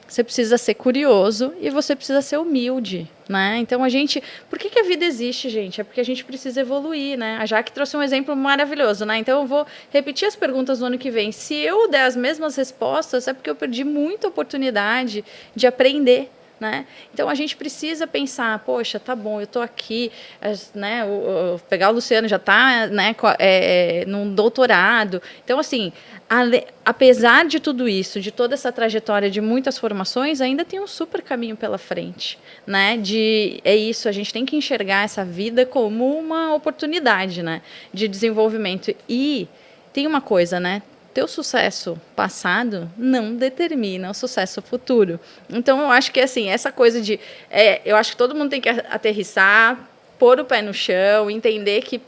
Você precisa ser curioso e você precisa ser humilde, né? Então, por que a vida existe, gente? É porque a gente precisa evoluir, né? A Jaque trouxe um exemplo maravilhoso, né? Então, eu vou repetir as perguntas no ano que vem. Se eu der as mesmas respostas, é porque eu perdi muita oportunidade de aprender, né? Então, a gente precisa pensar, poxa, tá bom, eu estou aqui, né? Pegar o Luciano, já está, né, num doutorado. Então, assim, apesar de tudo isso, de toda essa trajetória de muitas formações, ainda tem um super caminho pela frente, né? É isso, a gente tem que enxergar essa vida como uma oportunidade, né, de desenvolvimento. E tem uma coisa, né? Teu sucesso passado não determina o sucesso futuro. Então, eu acho que assim, essa coisa eu acho que todo mundo tem que aterrissar, pôr o pé no chão, entender que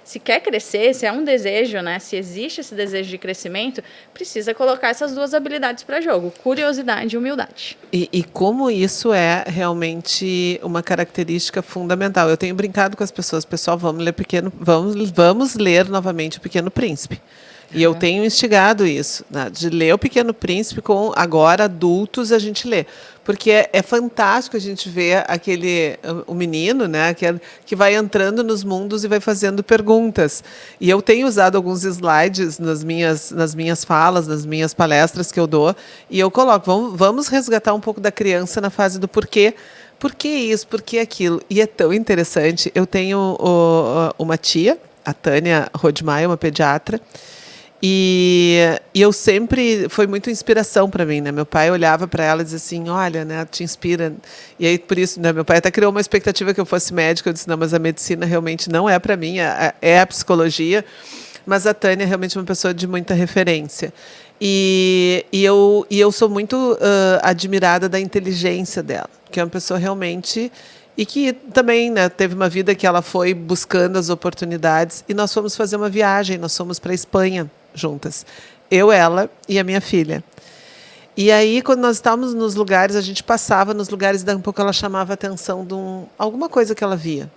se quer crescer, se é um desejo, né, se existe esse desejo de crescimento, precisa colocar essas duas habilidades para jogo, curiosidade e humildade. E como isso é realmente uma característica fundamental. Eu tenho brincado com as pessoas, pessoal, vamos ler novamente O Pequeno Príncipe. E eu tenho instigado isso, né, de ler O Pequeno Príncipe com agora adultos a gente lê. Porque é fantástico a gente ver o menino, né, que vai entrando nos mundos e vai fazendo perguntas. E eu tenho usado alguns slides nas minhas falas, nas minhas palestras que eu dou, e eu coloco, vamos resgatar um pouco da criança na fase do porquê. Por que isso? Por que aquilo? E é tão interessante. Eu tenho uma tia, a Tânia Rodmaia, uma pediatra, e eu sempre foi muito inspiração para mim, né? Meu pai olhava para ela e dizia assim, olha, né, te inspira. E aí por isso, né, meu pai até criou uma expectativa que eu fosse médica. Eu disse, não, mas a medicina realmente não é para mim, é a psicologia. Mas a Tânia é realmente uma pessoa de muita referência. E eu sou muito admirada da inteligência dela, que é uma pessoa realmente. E que também, né, teve uma vida que ela foi buscando as oportunidades. E nós fomos fazer uma viagem, nós fomos para a Espanha juntas. Eu, ela e a minha filha. E aí, quando nós estávamos nos lugares, a gente passava nos lugares, daí um pouco ela chamava a atenção de alguma coisa que ela via.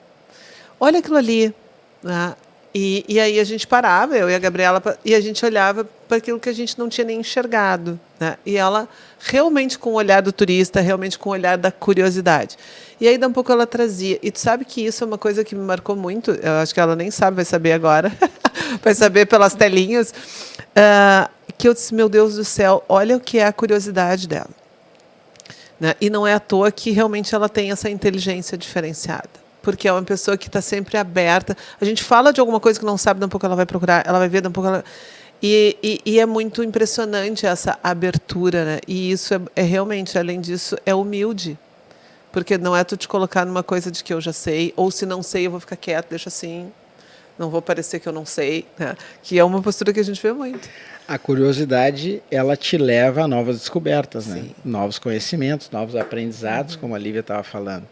Olha aquilo ali. Né? E aí a gente parava, eu e a Gabriela, e a gente olhava para aquilo que a gente não tinha nem enxergado. Né? E ela realmente com o olhar do turista, realmente com o olhar da curiosidade. E aí, um pouco, ela trazia. E tu sabe que isso é uma coisa que me marcou muito. Eu acho que ela nem sabe, vai saber agora. Vai saber pelas telinhas. Que eu disse, meu Deus do céu, olha o que é a curiosidade dela. Né? E não é à toa que realmente ela tem essa inteligência diferenciada. Porque é uma pessoa que está sempre aberta. A gente fala de alguma coisa que não sabe, um pouco ela vai procurar, ela vai ver, um pouco ela... E é muito impressionante essa abertura, né? E isso é realmente, além disso, é humilde. Porque não é tu te colocar numa coisa de que eu já sei, ou se não sei, eu vou ficar quieto, deixa assim, não vou parecer que eu não sei, né? Que é uma postura que a gente vê muito. A curiosidade, ela te leva a novas descobertas, né? Sim. Novos conhecimentos, novos aprendizados, como a Lívia estava falando.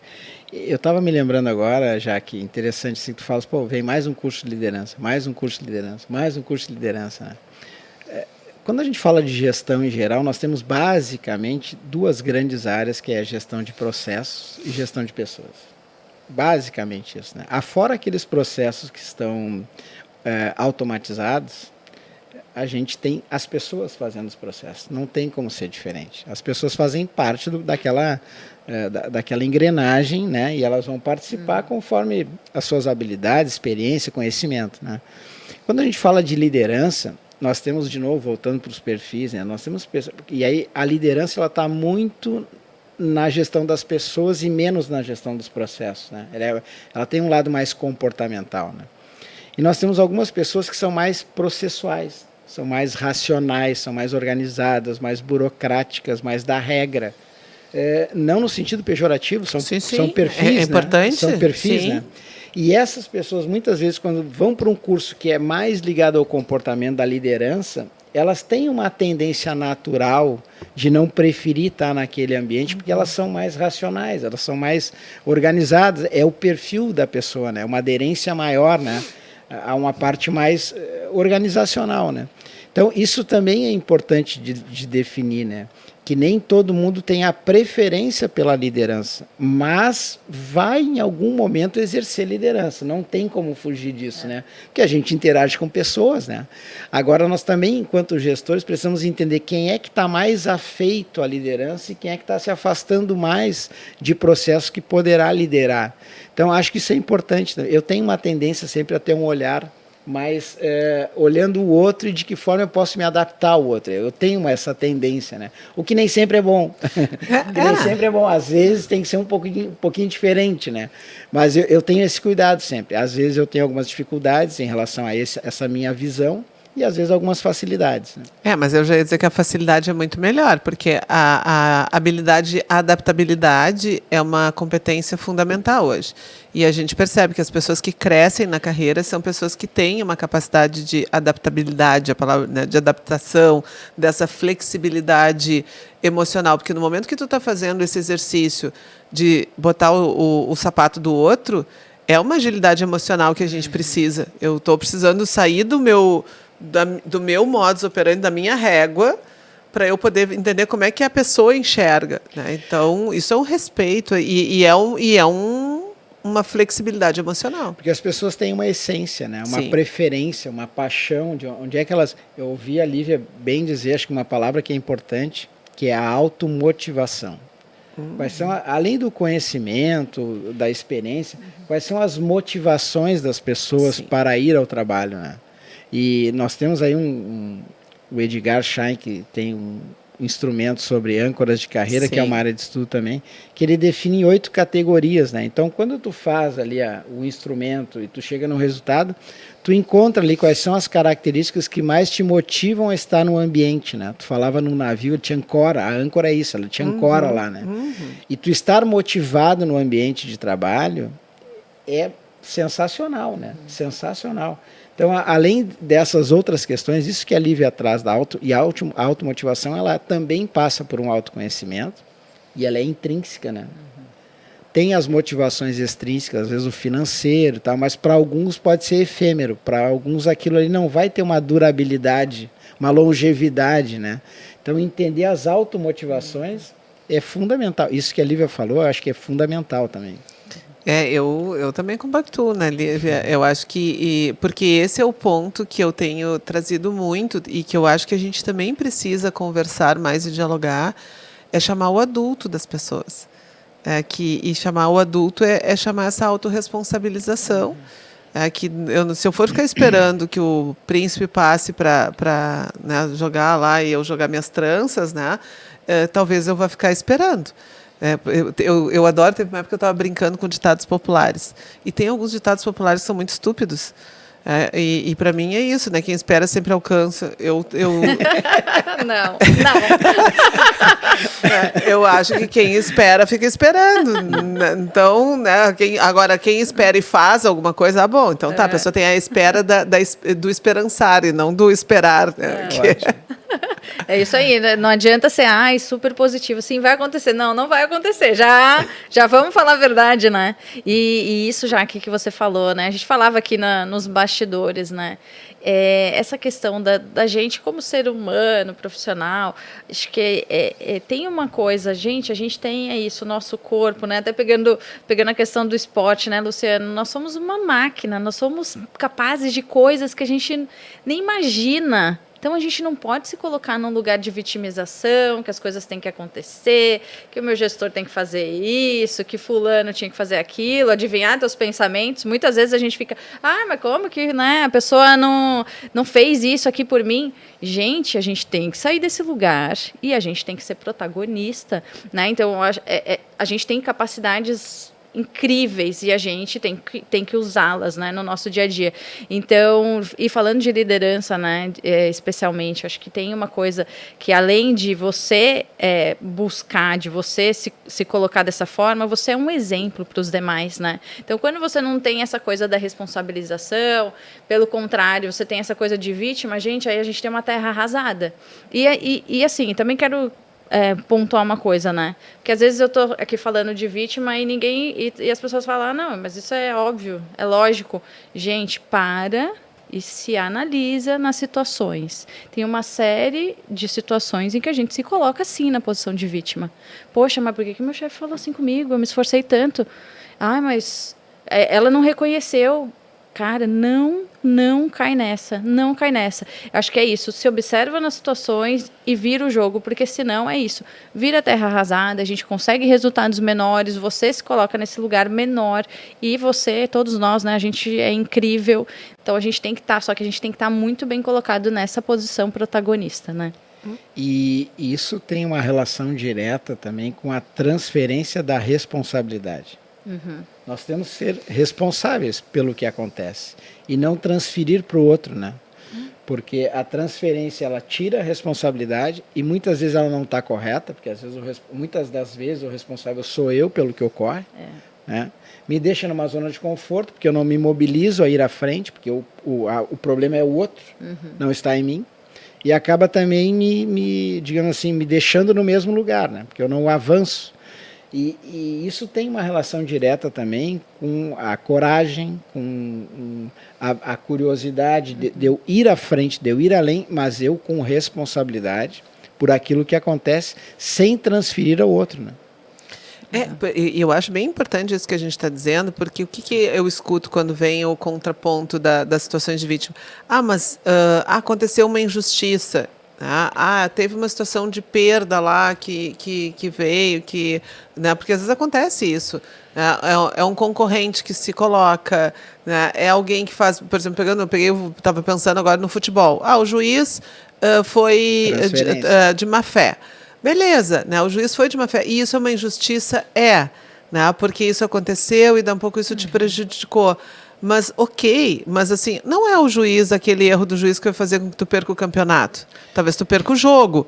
Eu estava me lembrando agora, já que interessante, assim, tu falas, pô, vem mais um curso de liderança, mais um curso de liderança, mais um curso de liderança, né? Quando a gente fala de gestão em geral, nós temos basicamente duas grandes áreas, que é a gestão de processos e gestão de pessoas. Basicamente isso, né? Afora aqueles processos que estão automatizados, a gente tem as pessoas fazendo os processos. Não tem como ser diferente. As pessoas fazem parte daquela engrenagem, né? E elas vão participar conforme as suas habilidades, experiência, conhecimento, né? Quando a gente fala de liderança, nós temos, de novo, voltando para os perfis, né? Nós temos e aí a liderança ela está muito na gestão das pessoas e menos na gestão dos processos, né? Ela tem um lado mais comportamental, né? E nós temos algumas pessoas que são mais processuais, são mais racionais, são mais organizadas, mais burocráticas, mais da regra. Não no sentido pejorativo, são perfis, é importante. Né? São perfis, Sim. né? E essas pessoas, muitas vezes, quando vão para um curso que é mais ligado ao comportamento da liderança, elas têm uma tendência natural de não preferir estar naquele ambiente, porque elas são mais racionais, elas são mais organizadas. É o perfil da pessoa, né? Uma aderência maior, né? A uma parte mais organizacional, né? Então, isso também é importante de definir, né? Que nem todo mundo tem a preferência pela liderança, mas vai em algum momento exercer liderança, não tem como fugir disso, né? Porque a gente interage com pessoas, né? Agora nós também, enquanto gestores, precisamos entender quem é que está mais afeito à liderança e quem é que está se afastando mais de processos que poderá liderar. Então acho que isso é importante, né? Eu tenho uma tendência sempre a ter um olhar mas olhando o outro e de que forma eu posso me adaptar ao outro. Eu tenho essa tendência, né? O que nem sempre é bom. Nem sempre é bom. Às vezes tem que ser um pouquinho diferente, né? Mas eu tenho esse cuidado sempre. Às vezes eu tenho algumas dificuldades em relação a essa minha visão e às vezes algumas facilidades, né? Mas eu já ia dizer que a facilidade é muito melhor, porque a habilidade, a adaptabilidade é uma competência fundamental hoje. E a gente percebe que as pessoas que crescem na carreira são pessoas que têm uma capacidade de adaptabilidade, a palavra, né, de adaptação, dessa flexibilidade emocional. Porque no momento que tu está fazendo esse exercício de botar o sapato do outro, é uma agilidade emocional que a gente precisa. Eu estou precisando sair do meu modus operandi, da minha régua, para eu poder entender como é que a pessoa enxerga, né? Então, isso é um respeito e é uma flexibilidade emocional. Porque as pessoas têm uma essência, né? Uma Sim. preferência, uma paixão, de onde é que elas... Eu ouvi a Lívia bem dizer, acho que uma palavra que é importante, que é a automotivação. Quais são, além do conhecimento, da experiência, quais são as motivações das pessoas para ir ao trabalho, né? E nós temos aí o Edgar Schein, que tem um instrumento sobre âncoras de carreira, que é uma área de estudo também, que ele define 8 categorias, né? Então, quando tu faz ali o instrumento e tu chega no resultado, tu encontra ali quais são as características que mais te motivam a estar no ambiente, né? Tu falava num navio, te ancora, a âncora é isso, ela te ancora lá, né? E tu estar motivado no ambiente de trabalho é sensacional, né? Sensacional. Então, além dessas outras questões, isso que a Lívia traz da a automotivação, ela também passa por um autoconhecimento e ela é intrínseca, né? Tem as motivações extrínsecas, às vezes o financeiro e tal, mas para alguns pode ser efêmero, para alguns aquilo ali não vai ter uma durabilidade, uma longevidade, né? Então, entender as automotivações é fundamental. Isso que a Lívia falou, eu acho que é fundamental também. Eu também compactuo, né, Lívia? Eu acho que... porque esse é o ponto que eu tenho trazido muito e que eu acho que a gente também precisa conversar mais e dialogar, é chamar o adulto das pessoas. E chamar o adulto é chamar essa autorresponsabilização. Se eu for ficar esperando que o príncipe passe para né, jogar lá e eu jogar minhas tranças, né, talvez eu vá ficar esperando. Eu adoro, teve uma época que eu estava brincando com ditados populares. E tem alguns ditados populares que são muito estúpidos. E para mim é isso, né? Quem espera sempre alcança. Não. Eu acho que quem espera fica esperando. Então, né, agora, quem espera e faz alguma coisa, bom, então tá, a pessoa tem a espera do esperançar e não do esperar. Né, É isso aí, né? Não adianta ser super positivo. Sim, vai acontecer. Não vai acontecer. Já vamos falar a verdade, né? E isso já que você falou, né? A gente falava aqui nos bastidores, né? Essa questão da gente como ser humano, profissional, acho que tem uma coisa, a gente tem isso, o nosso corpo, né? Até pegando a questão do esporte, né, Luciano? Nós somos uma máquina, nós somos capazes de coisas que a gente nem imagina. Então, a gente não pode se colocar num lugar de vitimização, que as coisas têm que acontecer, que o meu gestor tem que fazer isso, que fulano tinha que fazer aquilo, adivinhar teus pensamentos. Muitas vezes a gente fica, mas como que, né, a pessoa não fez isso aqui por mim? Gente, a gente tem que sair desse lugar e a gente tem que ser protagonista, né? Então, a gente tem capacidades incríveis e a gente tem que usá-las, né, no nosso dia a dia. Então, e falando de liderança, né, especialmente, acho que tem uma coisa que além de você buscar, de você se colocar dessa forma, você é um exemplo para os demais, né? Então, quando você não tem essa coisa da responsabilização, pelo contrário, você tem essa coisa de vítima, aí a gente tem uma terra arrasada. E assim, também quero pontuar uma coisa, né? Porque às vezes eu tô aqui falando de vítima e as pessoas falam, não, mas isso é óbvio, é lógico. Gente, para e se analisa nas situações. Tem uma série de situações em que a gente se coloca assim na posição de vítima. Poxa, mas por que meu chefe falou assim comigo? Eu me esforcei tanto. Mas ela não reconheceu. Cara, não cai nessa, não cai nessa. Acho que é isso, se observa nas situações e vira o jogo, porque senão é isso, vira terra arrasada, a gente consegue resultados menores, você se coloca nesse lugar menor e você, todos nós, né, a gente é incrível, então a gente tem que estar, só que a gente tem que estar muito bem colocado nessa posição protagonista, né? E isso tem uma relação direta também com a transferência da responsabilidade. Uhum. Nós temos que ser responsáveis pelo que acontece e não transferir para o outro, né? Porque a transferência ela tira a responsabilidade e muitas vezes ela não está correta, porque às vezes muitas das vezes o responsável sou eu pelo que ocorre, né? Me deixa numa zona de conforto porque eu não me mobilizo a ir à frente, porque o problema é o outro, não está em mim. E acaba também digamos assim, me deixando no mesmo lugar, né? Porque eu não avanço. E isso tem uma relação direta também com a coragem, com a curiosidade de eu ir à frente, de eu ir além, mas eu com responsabilidade por aquilo que acontece, sem transferir ao outro, né? Eu acho bem importante isso que a gente está dizendo, porque o que eu escuto quando vem o contraponto das situações de vítima? Mas aconteceu uma injustiça. Teve uma situação de perda lá que veio, né, porque às vezes acontece isso. É um concorrente que se coloca, né, é alguém que faz, por exemplo, estava pensando agora no futebol. O juiz foi de má fé. Beleza, né, o juiz foi de má fé. E isso é uma injustiça? Né, porque isso aconteceu e dá um pouco isso te prejudicou. Mas mas assim, não é o juiz, aquele erro do juiz que vai fazer com que tu perca o campeonato. Talvez tu perca o jogo.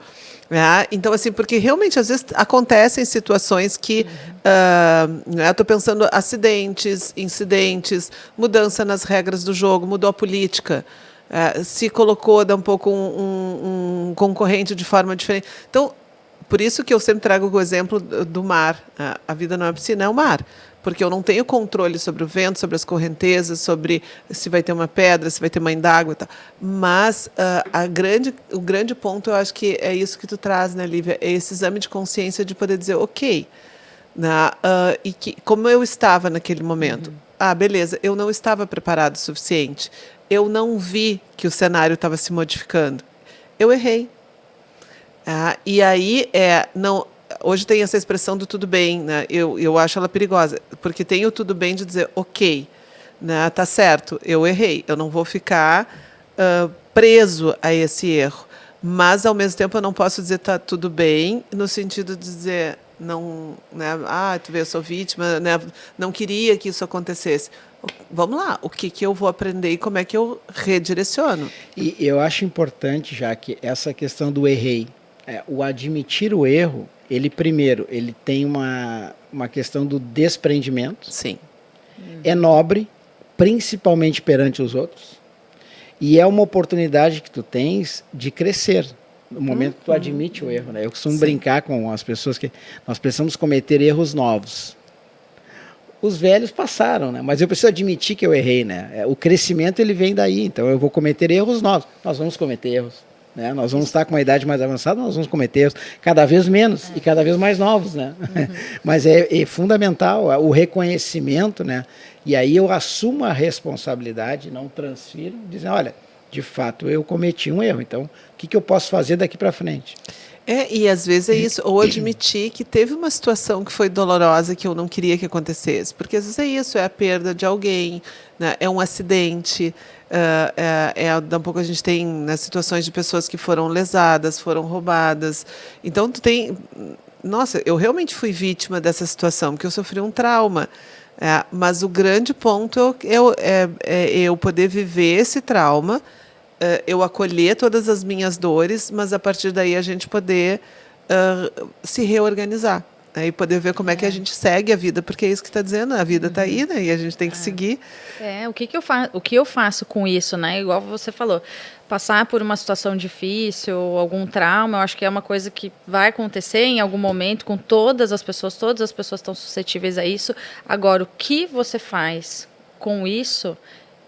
Né? Então, assim, porque realmente às vezes acontecem situações que eu estou pensando acidentes, incidentes, mudança nas regras do jogo, mudou a política. Se colocou um pouco um concorrente de forma diferente. Então, por isso que eu sempre trago o exemplo do mar. A vida não é piscina, é o mar. Porque eu não tenho controle sobre o vento, sobre as correntezas, sobre se vai ter uma pedra, se vai ter mãe d'água e tal. Mas o grande ponto, eu acho que é isso que tu traz, né, Lívia? É esse exame de consciência de poder dizer, né, e que, como eu estava naquele momento, beleza, eu não estava preparado o suficiente. Eu não vi que o cenário estava se modificando. Eu errei. E aí, hoje tem essa expressão do tudo bem, né? Eu acho ela perigosa, porque tem o tudo bem de dizer, né? Tá certo, eu errei, eu não vou ficar preso a esse erro. Mas, ao mesmo tempo, eu não posso dizer tá tudo bem, no sentido de dizer, não, né? Tu vê, eu sou vítima, né? Não queria que isso acontecesse. Vamos lá, o que eu vou aprender e como é que eu redireciono? E eu acho importante, já que essa questão do errei, o admitir o erro, ele primeiro, ele tem uma questão do desprendimento. Sim. É nobre, principalmente perante os outros, e é uma oportunidade que tu tens de crescer. No momento que tu admite o erro, né? Eu costumo brincar com as pessoas que nós precisamos cometer erros novos. Os velhos passaram, né? Mas eu preciso admitir que eu errei, né? O crescimento ele vem daí, então eu vou cometer erros novos. Nós vamos cometer erros, né? Nós vamos estar com uma idade mais avançada, nós vamos cometer erros cada vez menos e cada vez mais novos, né? Mas é fundamental o reconhecimento, né? E aí eu assumo a responsabilidade, não transfiro, dizendo, olha, de fato eu cometi um erro, então o que eu posso fazer daqui para frente? E às vezes é isso, ou admitir que teve uma situação que foi dolorosa que eu não queria que acontecesse, porque às vezes é isso, é a perda de alguém, né? É um acidente, um pouco a gente tem, né, situações de pessoas que foram lesadas, foram roubadas, então nossa, eu realmente fui vítima dessa situação, porque eu sofri um trauma, mas o grande ponto é eu poder viver esse trauma, eu acolher todas as minhas dores, mas a partir daí a gente poder se reorganizar, né, e poder ver como é que a gente segue a vida, porque é isso que está dizendo, a vida está aí, né, e a gente tem que seguir. O que eu faço com isso, né? Igual você falou, passar por uma situação difícil, algum trauma, eu acho que é uma coisa que vai acontecer em algum momento com todas as pessoas estão suscetíveis a isso. Agora, o que você faz com isso,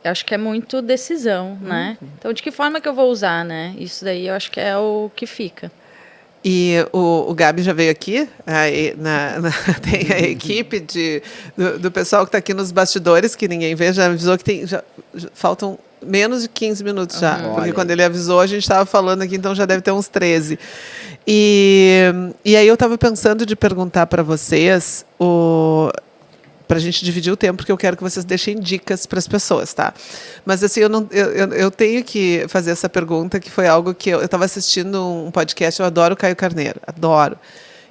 eu acho que é muito decisão, né? Então, de que forma que eu vou usar, né? Isso daí eu acho que é o que fica. E o Gabi já veio aqui, tem a equipe do pessoal que está aqui nos bastidores, que ninguém vê, já avisou que já faltam menos de 15 minutos já, porque quando ele avisou a gente estava falando aqui, então já deve ter uns 13. E aí eu estava pensando de perguntar para vocês, para a gente dividir o tempo, porque eu quero que vocês deixem dicas para as pessoas, tá? Mas assim, eu tenho que fazer essa pergunta, que foi algo que eu estava assistindo um podcast, eu adoro o Caio Carneiro, adoro.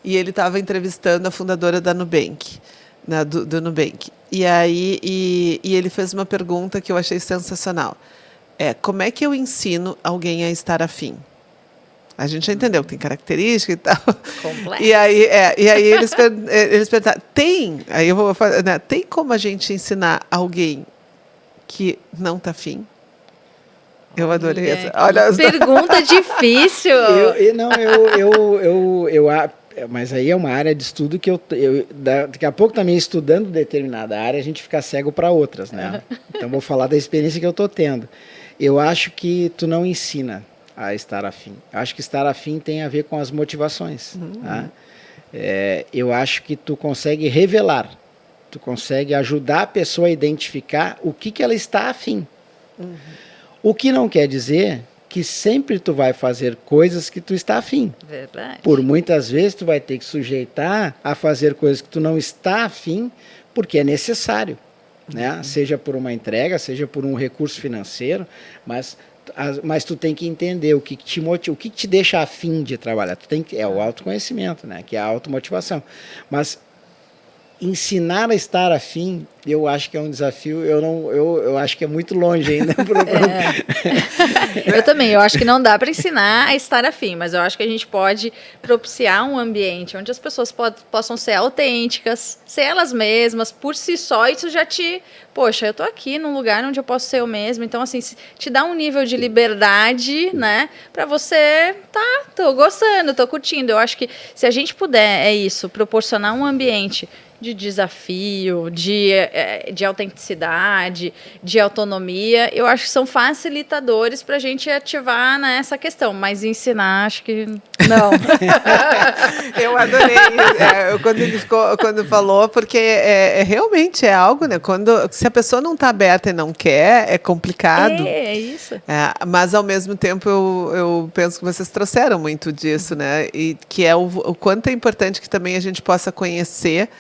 E ele estava entrevistando a fundadora da Nubank, né, do Nubank. E aí ele fez uma pergunta que eu achei sensacional. Como é que eu ensino alguém a estar afim? A gente já entendeu que tem característica e tal. Complexo. E aí eles perguntaram, aí eu vou falar, né, tem como a gente ensinar alguém que não está afim? Eu adorei essa. Olha, pergunta difícil. Mas aí é uma área de estudo que daqui a pouco também estudando determinada área, a gente fica cego para outras, né? Então vou falar da experiência que eu estou tendo. Eu acho que tu não ensina a estar afim. Acho que estar afim tem a ver com as motivações. Tá? Eu acho que tu consegue revelar, tu consegue ajudar a pessoa a identificar o que ela está afim. O que não quer dizer que sempre tu vai fazer coisas que tu está afim. Verdade. Por muitas vezes tu vai ter que sujeitar a fazer coisas que tu não está afim, porque é necessário. Né? Seja por uma entrega, seja por um recurso financeiro, mas tu tem que entender o que te motiva, o que te deixa afim de trabalhar. É o autoconhecimento, né? Que é a automotivação. Mas ensinar a estar afim, eu acho que é um desafio, eu acho que é muito longe ainda. Eu também, eu acho que não dá para ensinar a estar afim, mas eu acho que a gente pode propiciar um ambiente onde as pessoas possam ser autênticas, ser elas mesmas, por si só, isso já poxa, eu tô aqui num lugar onde eu posso ser eu mesma, então assim, te dá um nível de liberdade, né, para você, tô gostando, tô curtindo. Eu acho que se a gente puder, proporcionar um ambiente de desafio, de autenticidade, de autonomia, eu acho que são facilitadores para a gente ativar, né, essa questão, mas ensinar, acho que não. Eu adorei quando falou, porque realmente é algo, né, se a pessoa não está aberta e não quer, é complicado. É isso. Mas ao mesmo tempo eu penso que vocês trouxeram muito disso, né, e que é o quanto é importante que também a gente possa conhecer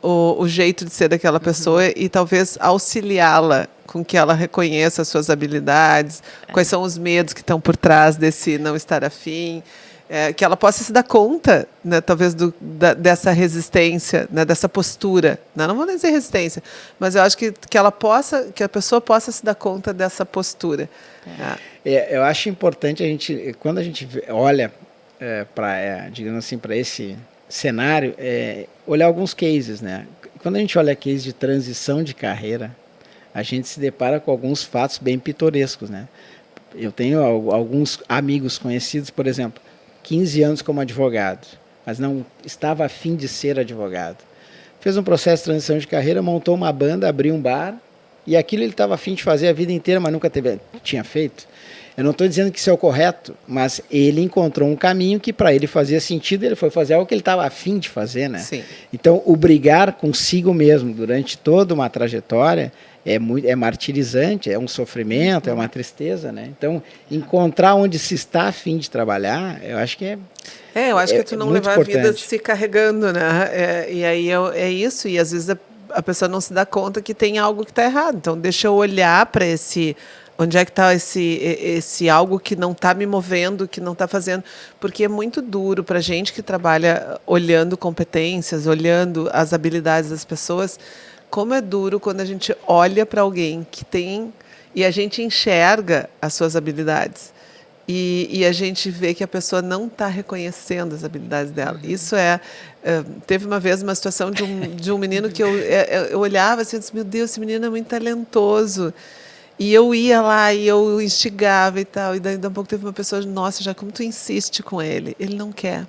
o jeito de ser daquela pessoa e talvez auxiliá-la com que ela reconheça as suas habilidades, quais são os medos que estão por trás desse não estar afim. que ela possa se dar conta, né, talvez dessa resistência, né, dessa postura. Não vou dizer resistência, mas eu acho que a pessoa possa se dar conta dessa postura. Eu acho importante quando a gente olha digamos assim, para esse cenário, olhar alguns cases, né? Quando a gente olha cases de transição de carreira, a gente se depara com alguns fatos bem pitorescos, né? Eu tenho alguns amigos conhecidos, por exemplo, 15 anos como advogado, mas não estava a fim de ser advogado. Fez um processo de transição de carreira, montou uma banda, abriu um bar, e aquilo ele estava a fim de fazer a vida inteira, mas nunca tinha feito. Eu não estou dizendo que isso é o correto, mas ele encontrou um caminho que para ele fazia sentido, ele foi fazer algo que ele estava a fim de fazer, né? Sim. Então, o brigar consigo mesmo durante toda uma trajetória é martirizante, é um sofrimento, é uma tristeza, né? Então, encontrar onde se está a fim de trabalhar, eu acho que eu acho que tu não levar a vida se carregando, né? E aí é isso, e às vezes a pessoa não se dá conta que tem algo que está errado. Então, deixa eu olhar para onde é que está esse algo que não está me movendo, que não está fazendo, porque é muito duro para a gente que trabalha olhando competências, olhando as habilidades das pessoas. Como é duro quando a gente olha para alguém que tem e a gente enxerga as suas habilidades e a gente vê que a pessoa não está reconhecendo as habilidades dela. Isso teve uma vez uma situação de um menino que eu olhava assim e disse, meu Deus, esse menino é muito talentoso. E eu ia lá e eu instigava e tal. E daí um pouco teve uma pessoa, nossa, já como tu insiste com ele? Ele não quer.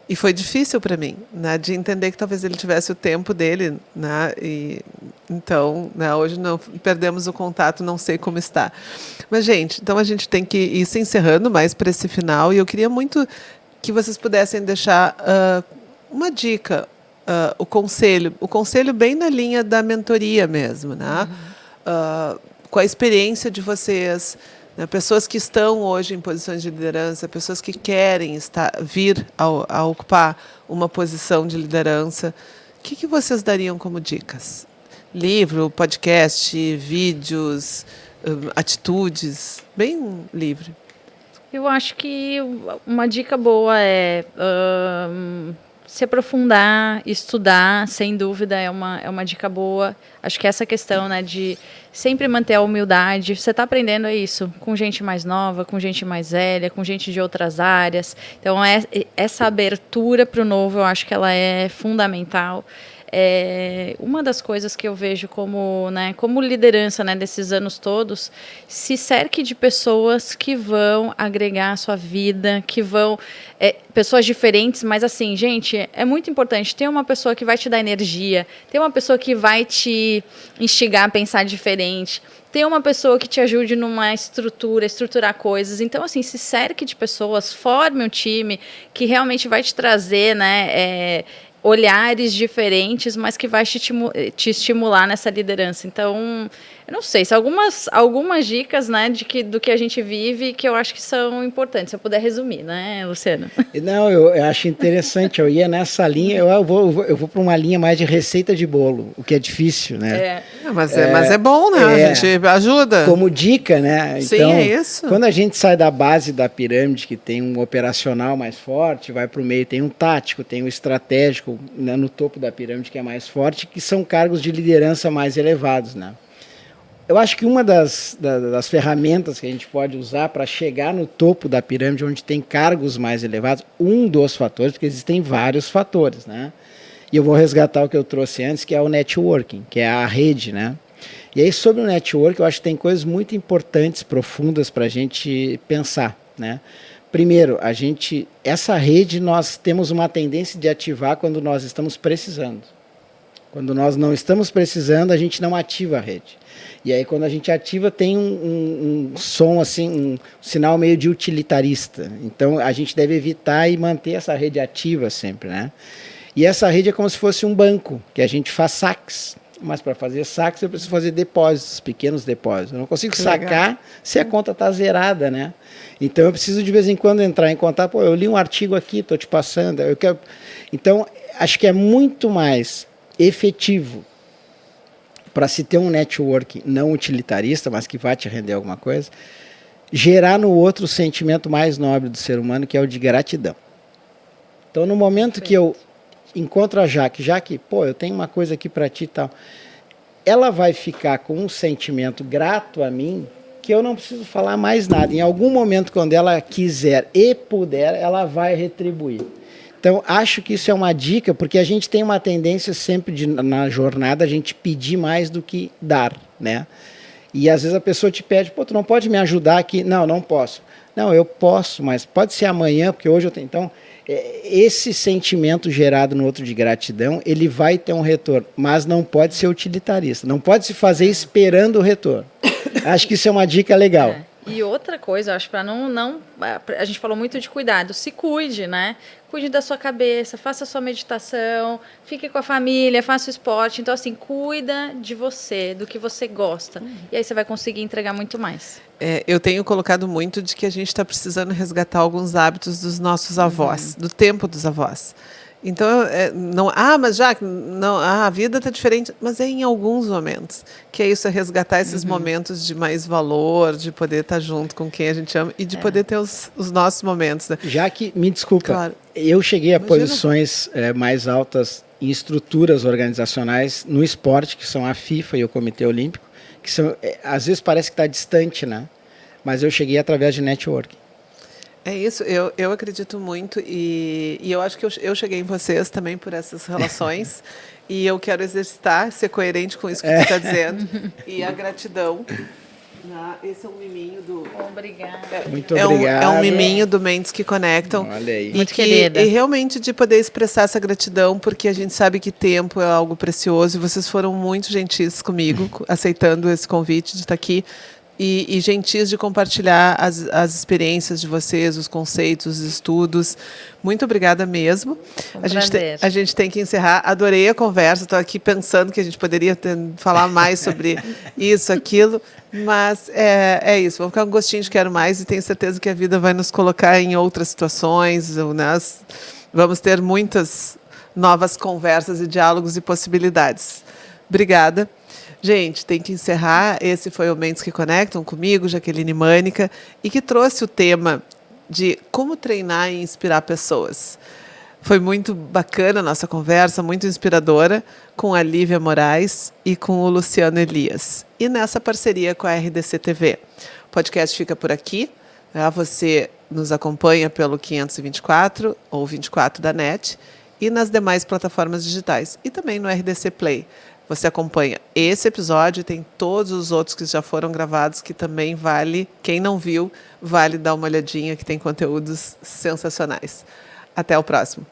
E foi difícil para mim, né, de entender que talvez ele tivesse o tempo dele, né, então, né, hoje não perdemos o contato, não sei como está. Mas, gente, então a gente tem que ir se encerrando mais para esse final, e eu queria muito que vocês pudessem deixar uma dica, o conselho bem na linha da mentoria mesmo, né, com a experiência de vocês, né, pessoas que estão hoje em posições de liderança, pessoas que querem vir a ocupar uma posição de liderança. O que vocês dariam como dicas? Livro, podcast, vídeos, atitudes, bem livre. Eu acho que uma dica boa é se aprofundar, estudar, sem dúvida é uma dica boa. Acho que essa questão, né, de sempre manter a humildade. Você está aprendendo isso com gente mais nova, com gente mais velha, com gente de outras áreas. Então, essa abertura para o novo, eu acho que ela é fundamental. Uma das coisas que eu vejo como liderança, né, desses anos todos, se cerque de pessoas que vão agregar a sua vida, que vão... pessoas diferentes, mas assim, gente, é muito importante ter uma pessoa que vai te dar energia, ter uma pessoa que vai te instigar a pensar diferente, ter uma pessoa que te ajude numa estruturar coisas. Então, assim, se cerque de pessoas, forme um time que realmente vai te trazer, né, olhares diferentes, mas que vai te estimular nessa liderança. Então, eu não sei, são algumas dicas, né, do que a gente vive que eu acho que são importantes. Se eu puder resumir, né, Luciano? Não, eu acho interessante. Eu ia nessa linha, eu vou para uma linha mais de receita de bolo, o que é difícil, né? Mas é bom, né? A gente ajuda. Como dica, né? Sim, então, é isso. Quando a gente sai da base da pirâmide, que tem um operacional mais forte, vai para o meio, tem um tático, tem um estratégico, né, no topo da pirâmide, que é mais forte, que são cargos de liderança mais elevados, né? Eu acho que uma das ferramentas que a gente pode usar para chegar no topo da pirâmide, onde tem cargos mais elevados, um dos fatores, porque existem vários fatores, né? E eu vou resgatar o que eu trouxe antes, que é o networking, que é a rede, né? E aí, sobre o networking, eu acho que tem coisas muito importantes, profundas, para a gente pensar, né? Primeiro, essa rede nós temos uma tendência de ativar quando nós estamos precisando. Quando nós não estamos precisando, a gente não ativa a rede. E aí, quando a gente ativa, tem um som, assim, um sinal meio de utilitarista. Então, a gente deve evitar e manter essa rede ativa sempre, né? E essa rede é como se fosse um banco, que a gente faz saques. Mas para fazer saques, eu preciso fazer depósitos, pequenos depósitos. Eu não consigo sacar se a conta está zerada, né? Então, eu preciso, de vez em quando, entrar em contato. Pô, eu li um artigo aqui, estou te passando. Então, acho que é muito mais efetivo para se ter um network não utilitarista, mas que vai te render alguma coisa, gerar no outro o sentimento mais nobre do ser humano, que é o de gratidão. Então, no momento que eu encontro a Jaque, pô, eu tenho uma coisa aqui para ti e tal, ela vai ficar com um sentimento grato a mim, que eu não preciso falar mais nada. Em algum momento, quando ela quiser e puder, ela vai retribuir. Então, acho que isso é uma dica, porque a gente tem uma tendência sempre, na jornada, a gente pedir mais do que dar, né? E às vezes a pessoa te pede, pô, tu não pode me ajudar aqui? Não, não posso. Não, eu posso, mas pode ser amanhã, porque hoje eu tenho. Então, esse sentimento gerado no outro de gratidão, ele vai ter um retorno, mas não pode ser utilitarista, não pode se fazer esperando o retorno. Acho que isso é uma dica legal. E outra coisa, eu acho, para não. A gente falou muito de cuidado, se cuide, né? Cuide da sua cabeça, faça a sua meditação, fique com a família, faça o esporte. Então, assim, cuida de você, do que você gosta. E aí você vai conseguir entregar muito mais. Eu tenho colocado muito de que a gente está precisando resgatar alguns hábitos dos nossos avós, do tempo dos avós. Então, não, mas já não, a vida está diferente, mas é em alguns momentos. Que é isso, é resgatar esses momentos de mais valor, de poder estar junto com quem a gente ama e de poder ter os nossos momentos. Né? Já que, me desculpa, Claro. Eu cheguei a Imagina. posições mais altas em estruturas organizacionais no esporte, que são a FIFA e o Comitê Olímpico, que são, às vezes parece que está distante, né? Mas eu cheguei através de networking. É isso, eu acredito muito e eu acho que eu cheguei em vocês também por essas relações e eu quero exercitar, ser coerente com isso que tu está dizendo e a gratidão. Esse é um miminho do... Obrigada. Muito É obrigado. um miminho do Mentes que Conectam. Olha aí. Muito querida. E realmente de poder expressar essa gratidão, porque a gente sabe que tempo é algo precioso e vocês foram muito gentis comigo, aceitando esse convite de estar aqui. E gentis de compartilhar as experiências de vocês, os conceitos, os estudos. Muito obrigada mesmo. A gente tem que encerrar. Adorei a conversa. Estou aqui pensando que a gente poderia falar mais sobre isso, aquilo. Mas é isso. Vou ficar com gostinho de quero mais e tenho certeza que a vida vai nos colocar em outras situações. Nós vamos ter muitas novas conversas e diálogos e possibilidades. Obrigada. Gente, tem que encerrar. Esse foi o Mentes que Conectam comigo, Jaqueline Mânica, e que trouxe o tema de como treinar e inspirar pessoas. Foi muito bacana a nossa conversa, muito inspiradora, com a Lívia Moraes e com o Luciano Elias. E nessa parceria com a RDC TV. O podcast fica por aqui. Você nos acompanha pelo 524 ou 24 da NET e nas demais plataformas digitais. E também no RDC Play. Você acompanha esse episódio e tem todos os outros que já foram gravados, que também vale, quem não viu, vale dar uma olhadinha, que tem conteúdos sensacionais. Até o próximo.